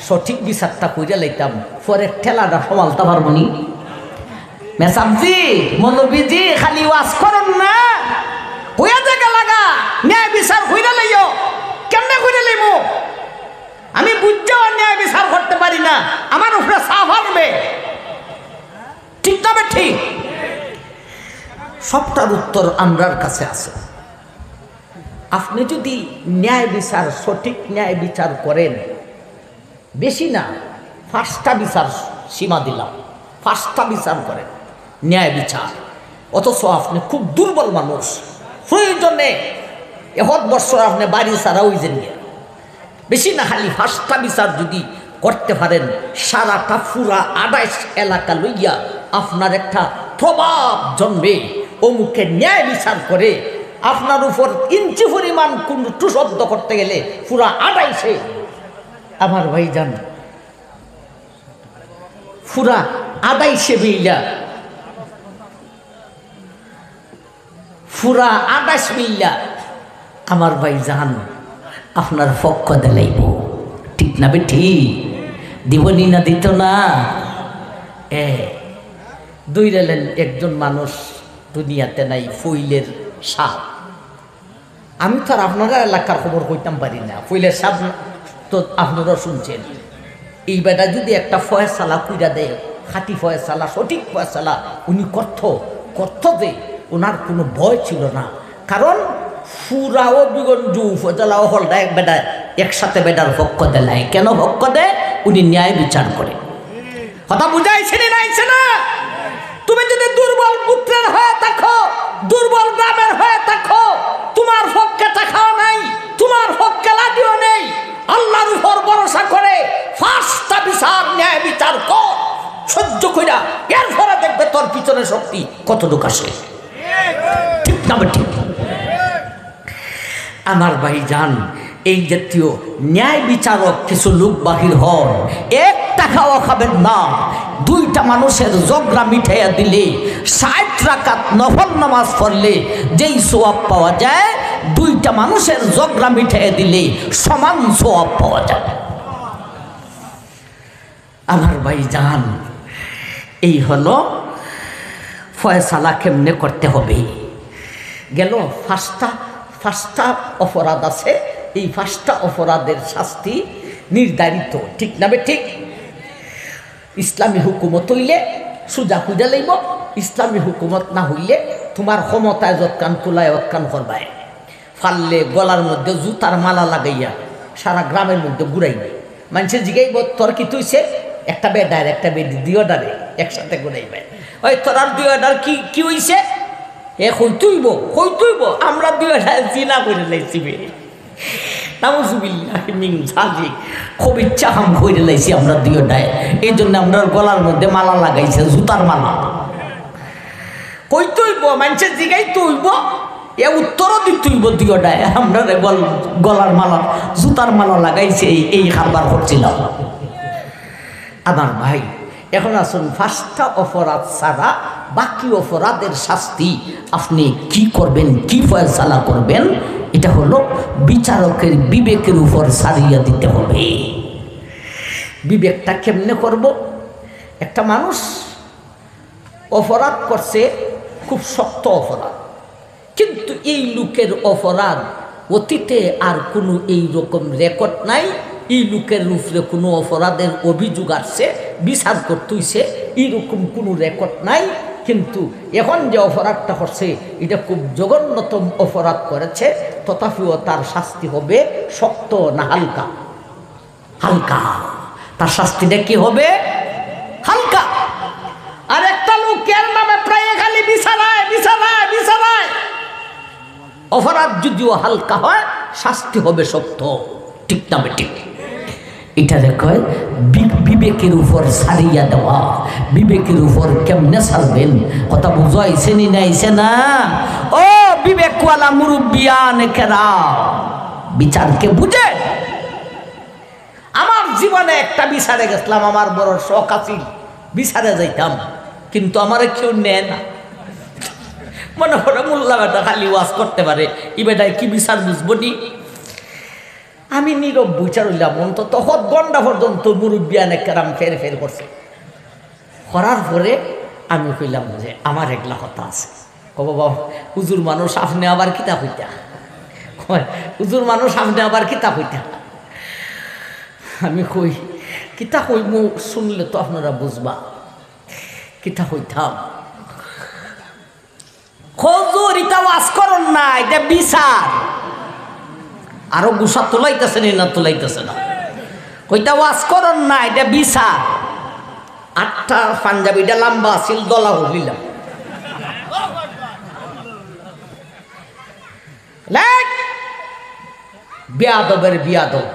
সঠিক বিচারটা কইরা লাইতাম, পরে ঠেলাটা সমালতে পারবো নি? মেসামজি মৌলবীজি খালি ওয়াজ করুন না, হইয়া জায়গা লাগা ন্যায় বিচার কইরা লাইও। কেমনে কইরা লাইব? আমি বুঝাও ন্যায় বিচার করতে পারি না, আমার উপরে সাফ আসবে, ঠিক না? ঠিক। সবটার উত্তর আমরার কাছে আছে। আপনি যদি ন্যায় বিচার, সঠিক ন্যায় বিচার করেন, বেশি না 5টা বিচার সীমা দিলাম, 5টা বিচার করেন ন্যায় বিচার, অথচ আপনি খুব দুর্বল মানুষ, প্রয়োজনে 1 বছর আপনি বাড়ি ছাড়া ওই যে নিয়ে, বেশি না খালি 5টা বিচার যদি করতে পারেন, সারাটা পুরা 28 এলাকা লইয়া আপনার একটা প্রভাব জন্মে। অমুকে ন্যায় বিচার করে আপনার উপর ইঞ্চি পরিমাণ কোন শব্দ করতে গেলে পুরা 28-এ আমার ভাইজান পুরা 28-এ মিল্লা, পুরা 28 মিল্লা আমার ভাইজান আপনার পক্ষ দিলাইব, ঠিক না? ঠিক। দিবনি না দিত না? দুইলেন একজন মানুষ দুনিয়াতে নাই, ফইলের সাপ। আমি তো আর আপনারা এলাকার খবর কইতাম পারি না, ফইলের সাপ তো আপনারা শুনছেন। এই বেটা যদি একটা ফয়সালা কইরা দেয়, খাঁটি ফয়সালা, সঠিক ফয়সালা উনি করত যে ওনার কোনো ভয় ছিল না, কারণ ফুরাও বিগঞ্জু ফজলাও হলটা এক বেটা একসাথে বেটার পক্ষ দেয়। কেন পক্ষ দেয়? উনি ন্যায় বিচার করে। কথা বুঝাইছে না? তুমি যদি দুর্বল পুত্রের হয়ে থাকো, দুর্বল গ্রামের হয়ে থাকো, তোমার পক্ষে টাকাও নাই, তোমার পক্ষে লাঠিও নেই, আল্লাহর উপর ভরসা করে 5টা বিচার ন্যায় বিচার কর, সহ্য কইরা এরপরে দেখবে তোর পিছনে শক্তি কতটুকু আসে, ঠিক না? ঠিক। আমার ভাইজান এই জাতীয় ন্যায় বিচারক কিছু লোক বাহির হন, 1 টাকাও খাবেন না। 2টা মানুষের জগরা মিঠাইয়া দিলে 60 রাকাত নফল নামাজ পড়লে যেই সওয়াব পাওয়া যায়, 2টা মানুষের জগরা মিঠাইয়া দিলে সমান সওয়াব পাওয়া যায়। আমার ভাইজান এই হলো ফয়সালা কেমনে করতে হবে। গেল 5টা অপরাধ আছে, এই 5টা অপরাধের শাস্তি নির্ধারিত, ঠিক না? ঠিক। ইসলামী হুকুমত হইলে সুজা খুঁজা লইব, ইসলামী হুকুমত না হইলে তোমার ক্ষমতায় যৎকান তুলায় অৎকান করবায়, ফাললে গলার মধ্যে জুতার মালা লাগাইয়া সারা গ্রামের মধ্যে ঘুরাইবে। মানুষের জিগাইব তোর কি তুইছে? একটা বেডার একটা বেডি, 2 ডারে একসাথে ঘুরাইবে। ওই তোরার 2 ডার কি হইছে? কইতুইব আমরা 2 ডার জিনা করে লাইছি বে, খুব ইচ্ছা হাম করে লাইছি আমরা 2 ডায়, এই জন্য আমরা গলার মধ্যে মালা লাগাইছে, জুতার মালা। কই তুইব মানুষের জিগাই তুইব, উত্তরও দিতুইব 2 ডায়, আমরা গলার মালা জুতার মালা লাগাইছে, এই খাবার করছিলাম। আমার ভাই এখন আসুন 5টা অপরাধ ছাড়া বাকি অপরাধের শাস্তি আপনি কি করবেন, কি ফয়সালা করবেন, এটা হলো বিচারকের বিবেকের উপর ছাড়িয়ে দিতে হবে। বিবেকটা কেমনে করব? একটা মানুষ অপরাধ করছে, খুব শক্ত অপরাধ, কিন্তু এই লোকের অপরাধ অতীতে আর কোনো এই রকম রেকর্ড নাই, এই লোকের উপরে কোনো অপরাধের অভিযোগ আসছে, বিচার করতেইছে, এইরকম কোনো রেকর্ড নাই, কিন্তু এখন যে অপরাধটা করছে এটা খুব জঘন্যতম অপরাধ করেছে, তথাপিও তার শাস্তি হবে শক্ত না হালকা? হালকা। তার শাস্তিটা কি হবে? হালকা। আর একটা লোকের নামে প্রায় খালি বিচারায় বিচারায় বিচারায়, অপরাধ যদিও হালকা হয় শাস্তি হবে শক্ত। ঠিক না বেঠিক? এটা কয় বিবেকের উপর ছাড়িয়া দেওয়া। বিবেকের উপর কেমনে ছাড়বেন? কথা বুঝাইছে নি নাইছে না? ও বিবেকওয়ালা মুরব্বিয়ান কেরা, বিচারকে বুঝে। আমার জীবনে একটা বিচারে গেছিলাম, আমার বড় শখ আছিল বিচারে যাইতাম, কিন্তু আমার কেউ নেয় না। মনে করে মোল্লা বেটা খালি ওয়াজ করতে পারে, ই বেটায় কি বিচার বুঝবো নি? আমি নীরব বিচার হইলাম, অন্তত 7 ঘন্টা পর্যন্ত মুরব্বিয়ানে কেরাম ফের ফের করছে। করার পরে আমি কইলাম যে আমার এগুলা কথা আছে। বাবা হুজুর মানুষ, আপনি আবার কিতাব হইতা? হুজুর মানুষ, আপনি আবার কিতাব হইতা? আমি কই কিতা কইমু, শুনলে তো আপনারা বুঝবা। কিতা হইতাম? হুজুর ইটা ওয়াজ করুন না, এটা বিচার। আরো গুসা তোলাইতেছে না তোলাইতেছে না? কইটা ওয়াজ করুন না, এটা বিচার। 8টা পাঞ্জাবিটা লম্বা আছিল, দলা হইলাম। বিয়াদবের বিয়াদব।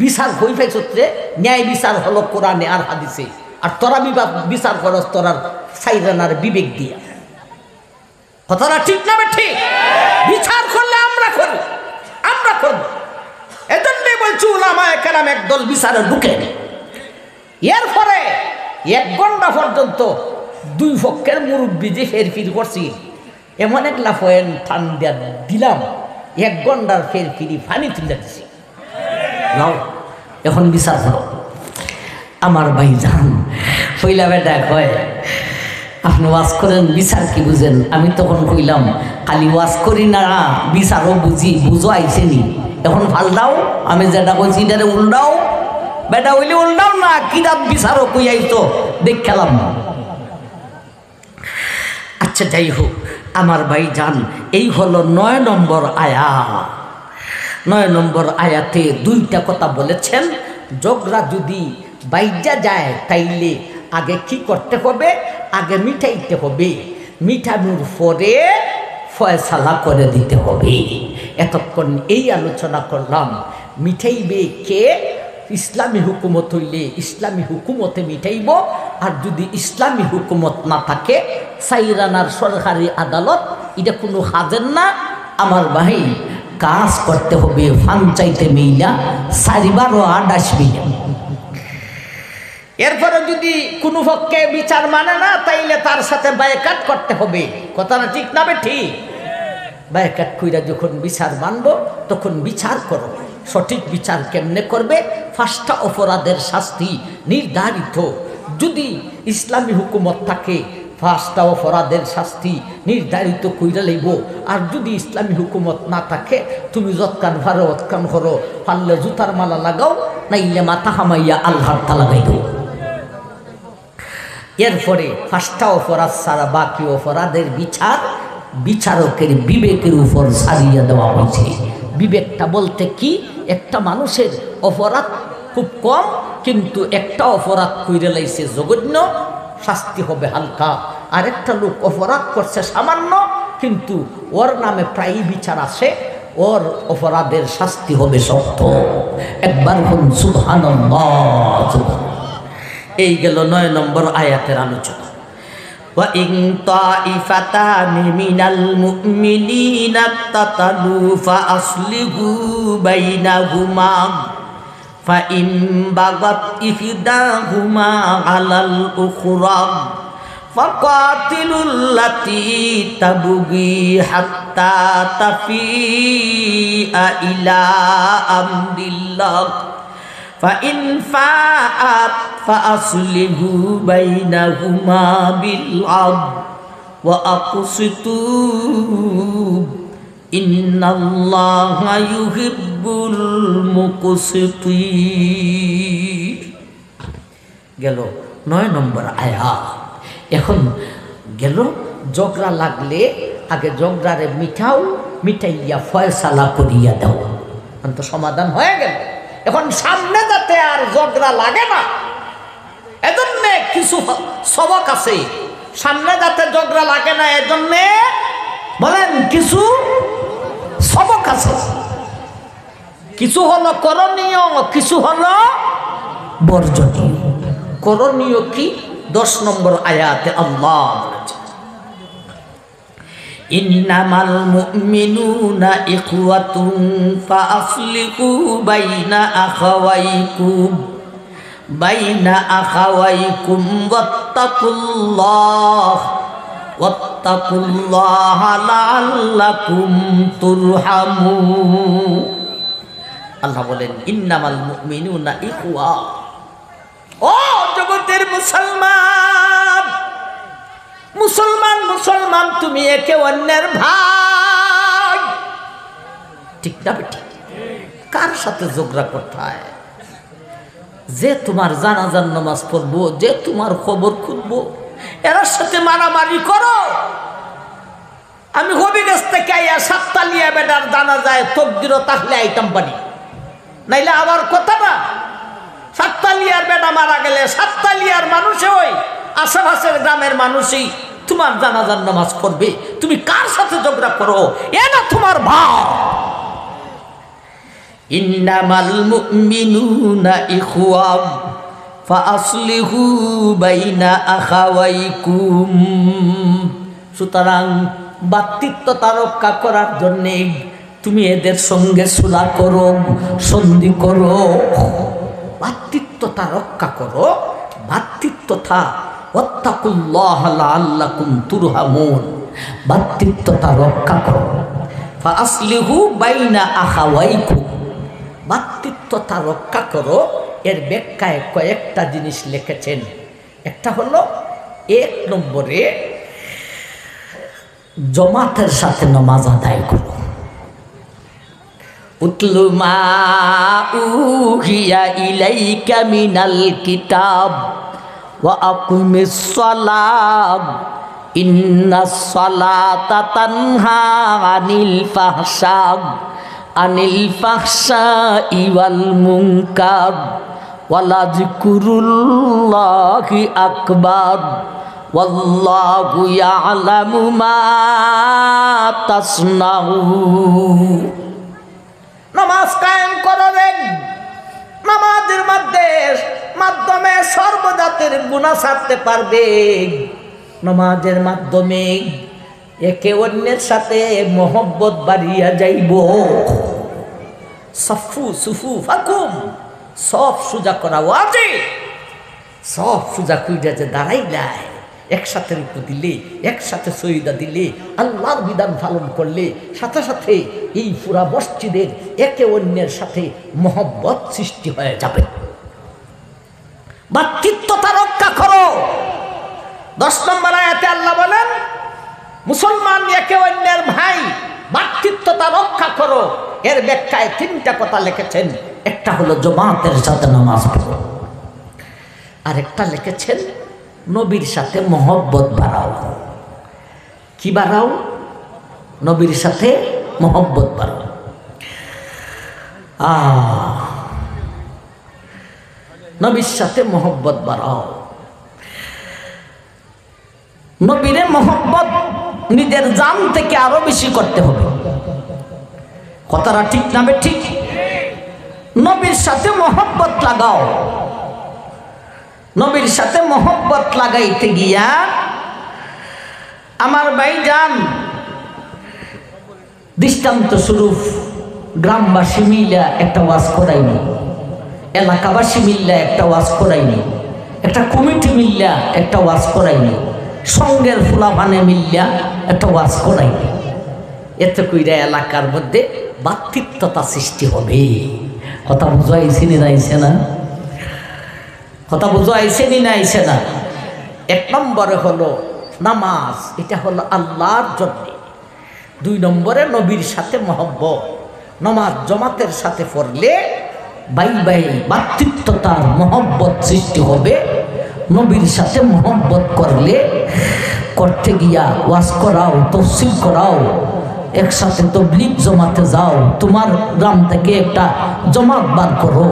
বিচার হই পাইছে, ন্যায় বিচার হলো কোরআনে আর হাদিসে, আর তোরা বিচার করস তোরার সাইরানার বিবেক দিয়া। কথাটা ঠিক না ঠিক? বিচার করলে আমরা করব, আমরা করব। এজন্যই বলছি উলামায়ে কেরাম একদল বিচারে ঢুকে, এরপরে 1 ঘন্টা পর্যন্ত 2 পক্ষের মুরব্বী যে ফেরফির করছি, এমন একলা পয়েন্ট ঠান্ডা দিলাম, 1 ঘন্টার ফেরফিরি পানি তুলে দিছি। নাও এখন বিচার হলো। আমার ভাই জান পইলা বেটা কয় আপনি ওয়াজ করেন, বিচার কি বুঝেন? আমি তখন কইলাম খালি ওয়াজ করি না, বিচারও বুঝি। বুঝো আইছে নি? এখন ফালদাও, আমি যেটা কইছি এটারে উল্টাও। বেটা হইলে উল্টাও না, কিতাব বিচারও কই আইতো দেখলাম। আচ্ছা যাই হোক, আমার ভাই জান এই হলো 9 নম্বর আয়াত। 9 নম্বর আয়াতে 2টা কথা বলেছেন। ঝগড়া যদি বাইজা যায় তাইলে আগে কি করতে হবে? আগে মিটাইতে হবে, মিটানোর পরে ফয়সালা করে দিতে হবে। এতক্ষণ এই আলোচনা করলাম, মিটাইবে কে? ইসলামী হুকুমত হইলে ইসলামী হুকুমতে মিটাইব, আর যদি ইসলামী হুকুমত না থাকে, সাইরানার সরকারি আদালত, এটা কোনো হাজের না। আমার ভাই কাজ করতে হবে ফাঞ্চাইতে মিলা 4/28 মিলা। এরপরে যদি কোনো পক্ষে বিচার মানে না, তাইলে তার সাথে বায়কাট করতে হবে। কথাটা ঠিক না ঠিক? বায়কাট কইরা যখন বিচার মানব, তখন বিচার করো। সঠিক বিচার কেমনে করবে? 5টা অপরাধের শাস্তি নির্ধারিত। যদি ইসলামী হুকুমত থাকে, 5টা অপরাধের শাস্তি নির্ধারিত কইরা লইব। আর যদি ইসলামী হুকুমত না থাকে, তুমি যৎকান ভারো অৎকান করো, পারলে জুতার মালা লাগাও, নাইলে মাথা হামাইয়া আল্লাহর তালা লাগাই দাও। এরপরে 5টা অপরাধ ছাড়া বাকি অপরাধের বিচার বিচারকের বিবেকের উপর ছাড়িয়ে দেওয়া হয়েছে। বিবেকটা বলতে কি? একটা মানুষের অপরাধ খুব কম, কিন্তু একটা অপরাধ কইরে লাইছে জঘন্য, শাস্তি হবে হালকা। আর একটা লোক অপরাধ করছে সামান্য, কিন্তু ওর নামে প্রায়ই বিচার আসে, ওর অপরাধের শাস্তি হবে শক্ত। একবার বলুন সুবহানাল্লাহ। এই গেল 9 নম্বর আয়াতের আলোচনা। ওয়া ইন তাইফাতানি মিনাল মুমিনিনা তাতালু ফাআসলিহু বাইনাহুমা ফাইন বাগাত ইহদাহুমা আলাল উখরা ফাকাতিলুল্লাতী তাবগী হাত্তা তাফিআ ইলা আমরিল্লাহ ফাইন ফাআত ফাআসলিহু বাইনাহুমা বিল আদল ওয়া আকসিতু ইন্নাল্লাহা ইউহিব্বুল মুকসিতিন। গেল 9 নম্বর আয়াত। এখন গেল ঝগড়া লাগলে আগে ঝগড়ারে মিটাইয়া ফয়সালা করিয়া দাও, এখন তো সমাধান হয়ে গেল। এখন সামনে যাতে আর ঝগড়া লাগে না, এজন্য কিছু সবক আছে। সামনে যাতে ঝগড়া লাগে না এজন্য বলেন কিছু সবক আছে। কিছু হলো করণীয়, কিছু হলো বর্জনীয়। করণীয় কি? 10 নম্বর আয়াতে আল্লাহ বলেছেন, ইন্নামাল মুমিনুনা ইখওয়াতুন ফাআসলিহু বাইনা আখাওয়াইকুম ওয়াত্তাকুল্লাহা লাআল্লাকুম তুরহামুন। আল্লাহ বলেন ইন্নামাল মুমিনুনা ইখওয়া, ও জগতের মুসলমান, মুসলমান তুমি একে অন্যের ভাই। ঠিক না বেটি? কার সাথে ঝগড়া করতে হয়? যে তোমার জানাজার নামাজ পড়বো, যে তোমার খবর খুঁজবো, এর সাথে মারামারি করো। আমি হবিগঞ্জ থেকে আইয়া সাততালিয়া বেটার জানাজায় তকদিরও তাহলে আইতাম পারি, নাইলে আমার কথা না। সাততালিয়ার বেটা মারা গেলে সাততালিয়ার মানুষে ওই আশেপাশের গ্রামের মানুষই তোমার জানাজার নামাজ পড়বে। তুমি কার সাথে ঝগড়া করো? এটা তোমার ভাই। ইন্নামাল মুমিনুনা ইখওয়া ফাআসলিহু বাইনা আখাওয়াইকুম। সুতরাং ভ্রাতৃত্বতা রক্ষা করার জন্যে তুমি এদের সঙ্গে সুলহ করো, সন্ধি করো, ভ্রাতৃত্বতা রক্ষা করো, ভ্রাতৃত্বতা। ওয়াত্তাকুল্লাহা লাআল্লাকুম তুরহামুন, ভ্রাতৃত্বতা রক্ষা করো। ফাআসলিহু বাইনা আখাওয়াইকুম, ভ্রাতৃত্বতা রক্ষা করো। এর ব্যাখ্যায় কয়েকটা জিনিস লিখেছেন। একটা হলো 1 নম্বরে জামাতের সাথে নামাজ আদায় করো। উতলু মা উহিয়া ইলাইকা মিনাল কিতাব ওয়া আকিমিস সালাত ইন্নাস সালাতা তানহা আনিল ফাহশাই ওয়াল মুনকার ওয়ালাযিকরুল্লাহি আকবার ওয়াল্লাহু ইয়ালামু মা তাসনাউন। নামাজ কায়েম করো রে। নামাজের মাধ্যমে সর্বজাতের গুনাহ ছাড়তে পারবে। নামাজের মাধ্যমে একে অন্যের সাথে মহব্বত বাড়িয়া যাইব। সফু সুফু ফাকুম, সব সুজা করা ওয়াজিব। সব সুজা কইরা যে দাঁড়াই নাই, একসাথে রুকু দিলে, একসাথে সজদা দিলে, আল্লাহর বিধান পালন করলে সাথে সাথে এই পুরা মসজিদের একে অন্যের সাথে মহব্বত সৃষ্টি হয়ে যাবে। ভ্রাতৃত্বতা রক্ষা করো। 10 নম্বর আয়াতে আল্লাহ বলেন মুসলমান একে অন্যের ভাই, ভ্রাতৃত্বতা রক্ষা করো। এর ব্যাখ্যায় 3টা কথা লিখেছেন। একটা হলো জামাতের সাথে নামাজ পড়ো, আর একটা লিখেছেন নবীর সাথে মহব্বত বাড়াও। কি বাড়াও? নবীর সাথে মহব্বত বাড়াও। নবীর সাথে মহব্বত বাড়াও। নবীরে মহব্বত নিজের জান থেকে আরো বেশি করতে হবে। কথাটা ঠিক না ঠিক? নবীর সাথে মহব্বত লাগাও। নবীর সাথে মহব্বত লাগাইতে গিয়া আমার ভাইজান দৃষ্টান্ত স্বরূপ গ্রামবাসী মিলা একটা ওয়াজ করাইনি, এলাকাবাসী মিল্লা একটা ওয়াজ করাইনি, একটা কমিটি মিল্লা একটা ওয়াজ করাইনি, সঙ্গের ফুলাফানে মিল্লা একটা ওয়াজ করাই, এতে কইরা এলাকার মধ্যে ভ্রাতৃত্বতা সৃষ্টি হবে। কথা বুঝাইছে নি নাইছে না? কথা বুঝাইছে নি নাইছে না? এক নম্বরে হলো নামাজ, এটা হলো আল্লাহর জন্য। দুই নম্বরে নবীর সাথে মহব্বত, নামাজ জমাতের সাথে পড়লে বাই বাই ভ্রাতৃত্বতার মহব্বত সৃষ্টি হবে। নবীর সাথে মহব্বত করলে করতে গিয়া ওয়াজ করাও, তফসিল করাও, একসাথে তবলিগ জমাতে যাও, তোমার গ্রাম থেকে একটা জমাত বার করো,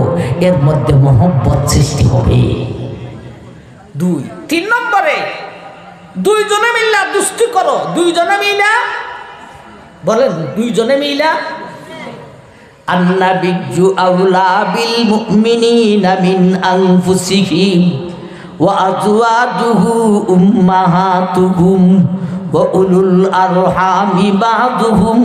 এর মধ্যে মহব্বত সৃষ্টি হবে। দুই। তিন নম্বরে দুইজনে মিল্লা দুস্তি করো। দুইজনে মিলা বলেন, দুইজনে মিলা। আন্নাবিয়্যু আউলা বিল মুমিনিনা মিন আনফুসিহিম ওয়া আজওয়াজুহু উম্মাহাতুহুম ওয়া উলুল আরহামি বাযুহুম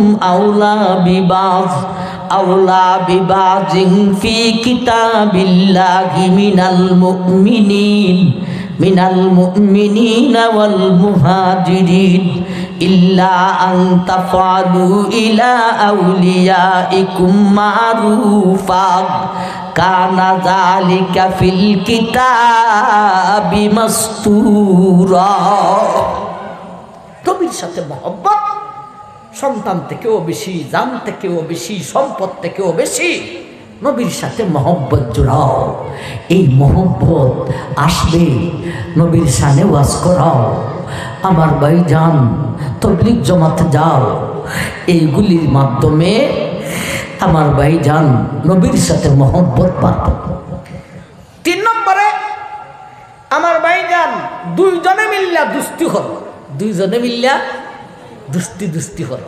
আওলা বিবাযিন ফি কিতাবিল্লাহি মিনাল মুমিনিনা ওয়াল মুহাজিরিন ইল্লা আন তাফআলু ইলা আউলিয়াইকুম মারুফা কানা যালিকা ফিল কিতাবি মাসতুরা। নবীর সাথে মহব্বত সন্তান থেকেও বেশি, জান থেকেও বেশি, সম্পদ থেকেও বেশি। নবীর সাথে মহব্বত জোড়াও। এই মহব্বত আসবে, নবীর সামনে ওয়াজ করাও। আমার ভাই যান, তবলিগ জমাতে যাও। এইগুলির মাধ্যমে আমার ভাই যান নবীর সাথে মহব্বত পাব। তিন নম্বরে আমার ভাই যান দুইজনে মিল্লা দুস্তি হল। দুইজনে মিল্লা দুস্তি হল।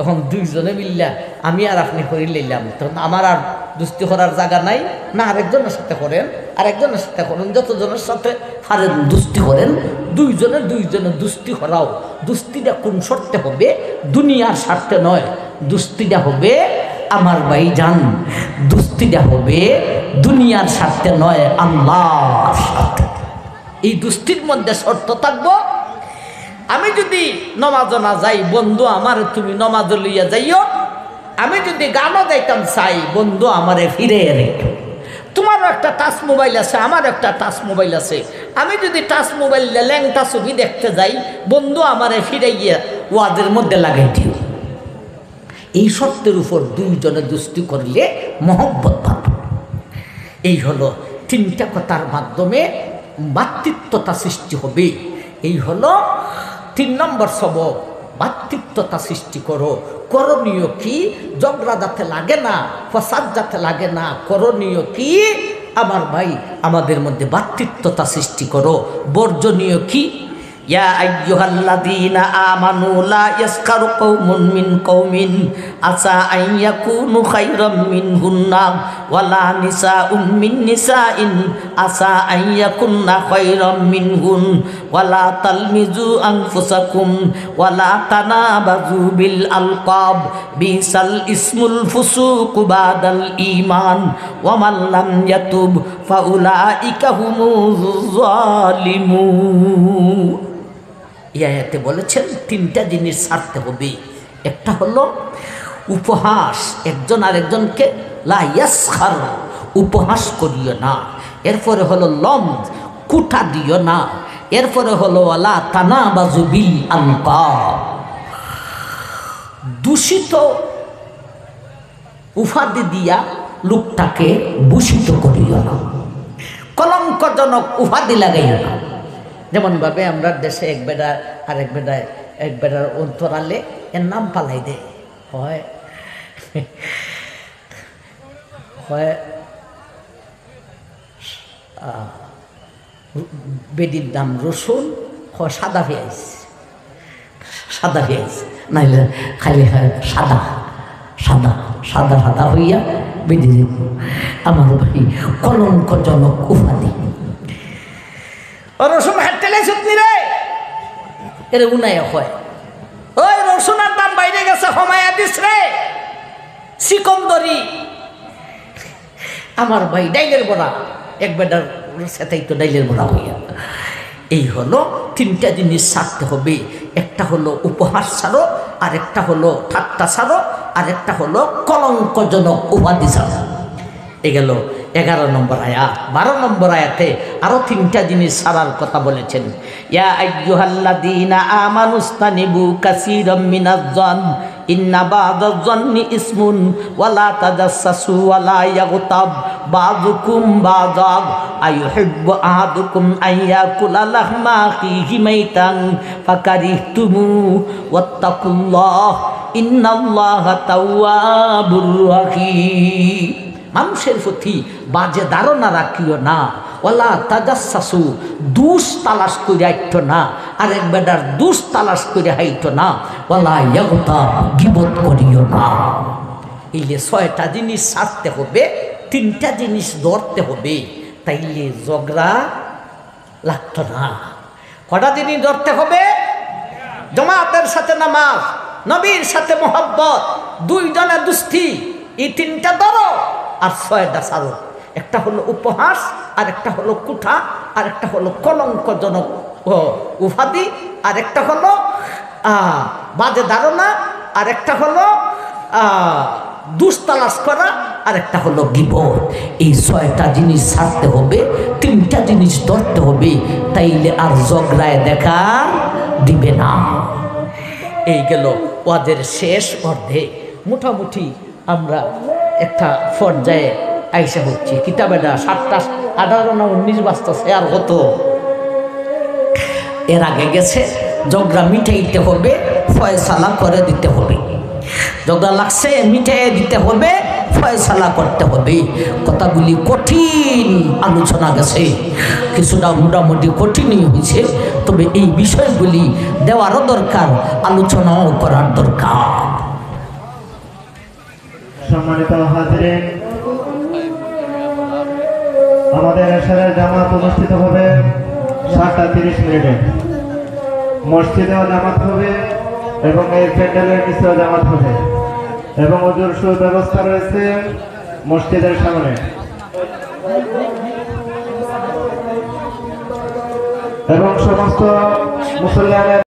এখন দুইজনে মিল্লা আমি আর আপনি করে লইলাম, তখন আমার আর দুস্তি করার জায়গা নাই, না আরেকজনের সাথে করেন, আরেকজনের সাথে করেন, যতজনের সাথে পারেন দুস্তি করেন। দুইজনে দুস্তি করাও। দুস্তিটা কোন শর্তে হবে? দুনিয়ার স্বার্থে নয়। দুস্তিটা হবে আমার ভাই যান, দুস্তিটা হবে দুনিয়ার স্বার্থে নয়, আল্লাহর স্বার্থে। এই দুস্তির মধ্যে শর্ত থাকবো, আমি যদি নমাজ না যাই, বন্ধু আমার তুমি নমাজ লইয়া যাইও। আমি যদি গানও যাইতাম চাই, বন্ধু আমারে ফিরে রেখো। তোমারও একটা টাচ মোবাইল আছে, আমার একটা টাচ মোবাইল আছে। আমি যদি টাচ মোবাইল ল্যাংটা ছবি দেখতে যাই, বন্ধু আমারে ফিরে গিয়ে ওয়াজের মধ্যে লাগাই দিও। এই শর্তের উপর দুইজনে দুস্তি করলে মহব্বত পাব। এই হলো তিনটা কথার মাধ্যমে ভ্রাতৃত্বতা সৃষ্টি হবে। এই হলো তিন নম্বর সবক, ভ্রাতৃত্বতা সৃষ্টি করো। করণীয় কি? ঝগড়া যাতে লাগে না, ফসাদ যাতে লাগে না। করণীয় কি? আমার ভাই আমাদের মধ্যে ভ্রাতৃত্বতা সৃষ্টি করো। বর্জনীয় কি? ইয়া আইয়ুহাল্লাযীনা আমানু লা ইয়াসখারু কওমুন মিন কওমিন আসা আন ইয়াকুনু খায়রাম মিনহুন্না ওয়ালা নিসাউম মিন নিসাইন আসা আন ইয়াকুননা খায়রাম মিনহুন ওয়ালা তালমিজু আনফুসাকুম ওয়ালা তানাবাযু বিল আলকাব বিসাল ইসমুল ফুসুক বাদাল ঈমান ওয়া মান লাম ইয়াতুব ফাউলাইকা হুমুয যালিমুন। ইয়াতে বলেছেন তিনটা জিনিস ছাড়তে হবে। একটা হলো উপহাস, একজন আরেকজনকে লা ইয়াসখার, উপহাস করিও না। এরপরে হলো লম, কুটা দিও না। এরপরে হলো ওয়ালা তানাবাযু বিল আলকাব, দূষিত উপাধি দিয়া লোকটাকে ভূষিত করিও না, কলঙ্কজনক উপাধি লাগাইও না। যেমনভাবে আমরা দেশে এক বেড়া আরেক বেড়ায়, এক বেড়ার অন্তরালে এর নাম পালাই দেয়, হয় বেডির নাম রসুন, হয় সাদা পেঁয়াজ, সাদা পেঁয়াজ, নাইলে খালি সাদা সাদা সাদা সাদা হইয়া বেঁধে দেব। আমার ভাই কলঙ্কজনক উপাধি। রসুন হাঁটতে লেছি রে, এর উনায় হয়, ওই রসুনের দাম বাইরে গেছে, হমায়া দিস রে সিকন্দরি। আমার ভাই ডাইলের বড়া, এক বেটার সাথেই তো ডাইলের বড়া হইয়া। এই হলো তিনটা জিনিস ছাড়তে হবে। একটা হলো উপহাস ছাড়ো, আর একটা হলো ঠাট্টা ছাড়ো, আর একটা হলো কলঙ্কজনক উপাধি ছাড়ো। এ গেল 11 নম্বর আয়াত। 12 নম্বর আয়াতে আরো তিনটা জিনিস ছাড়ার কথা বলেছেন। ইয়া আইয়ুহাল্লাযীনা আমানুস্তানিবু কাসীরাম মিনাজ-জন ইন্না বা'দাজ-জন্নি ইসমুন ওয়ালা তাজাসসু ওয়ালা ইয়াগতাব বাযুকুম বাযা আইয়ুহিব্বু আহাদুকুম আইয়াকুলা লাহমা আখিহি মাইতান ফাকারিহতুমু ওয়াত্তাকুল্লাহ ইন্নাল্লাহা তাওয়াবুর রাহিম। মানুষের প্রতি বাজে ধারণা রাখিও না, ওয়ালা তাজাসসু দুষ তালাশ করে হাইটো না, আর এক বেটার দুষ তালাশ করে হাইটো না, ওয়ালা ইয়াগতাব গীবত করিও না। এই যে 6টা জিনিস ছাড়তে হবে, 3টা জিনিস ধরতে হবে, তাইলে ঝগড়া লাগতো না। কটা জিনিস ধরতে হবে? জামাতের সাথে নামাজ, নবীর সাথে মোহাব্বত, 2 জনের দুস্থি, এই 3টা ধরো আর 6টা ছাড়ো। একটা হলো উপহাস, আর একটা হলো কুঠা, আর একটা হলো কলঙ্কজনক উপাধি, আর একটা হলো বাজে ধারণা, আর একটা হলো দুস্তালাশ করা, আর একটা হলো গীবত। এই 6টা জিনিস ছাড়তে হবে, 3টা জিনিস ধরতে হবে, তাইলে আর ঝগড়ায় দেখা দিবে না। এই গেল ওদের শেষ অর্ধে। মোটামুটি আমরা একটা পর্যায়ে আইসা হচ্ছি। কিতাবেটা 7টা 18 না 19 বাজতেছে, আর হতো এর আগে গেছে। ঝগড়া মিটাইতে হবে, ফয়সালা করে দিতে হবে। ঝগড়া লাগছে, মিটাইয়ে দিতে হবে, ফয়সালা করতে হবে। কথাগুলি কঠিন আলোচনা গেছে, কিছুটা মোটামুটি কঠিনই হয়েছে, তবে এই বিষয়গুলি দেওয়ারও দরকার, আলোচনাও করার দরকার। সম্মানিত হাজিরিন, আমাদের এশারের জামাত অনুষ্ঠিত হবে 7:30 মিনিটে। মসজিদেও জামাত হবে এবং এই প্যান্ডেলের নিচেও জামাত হবে, এবং ওজুর সুব্যবস্থা রয়েছে মসজিদের সামনে। এবং সমস্ত মুসল্লিয়ানের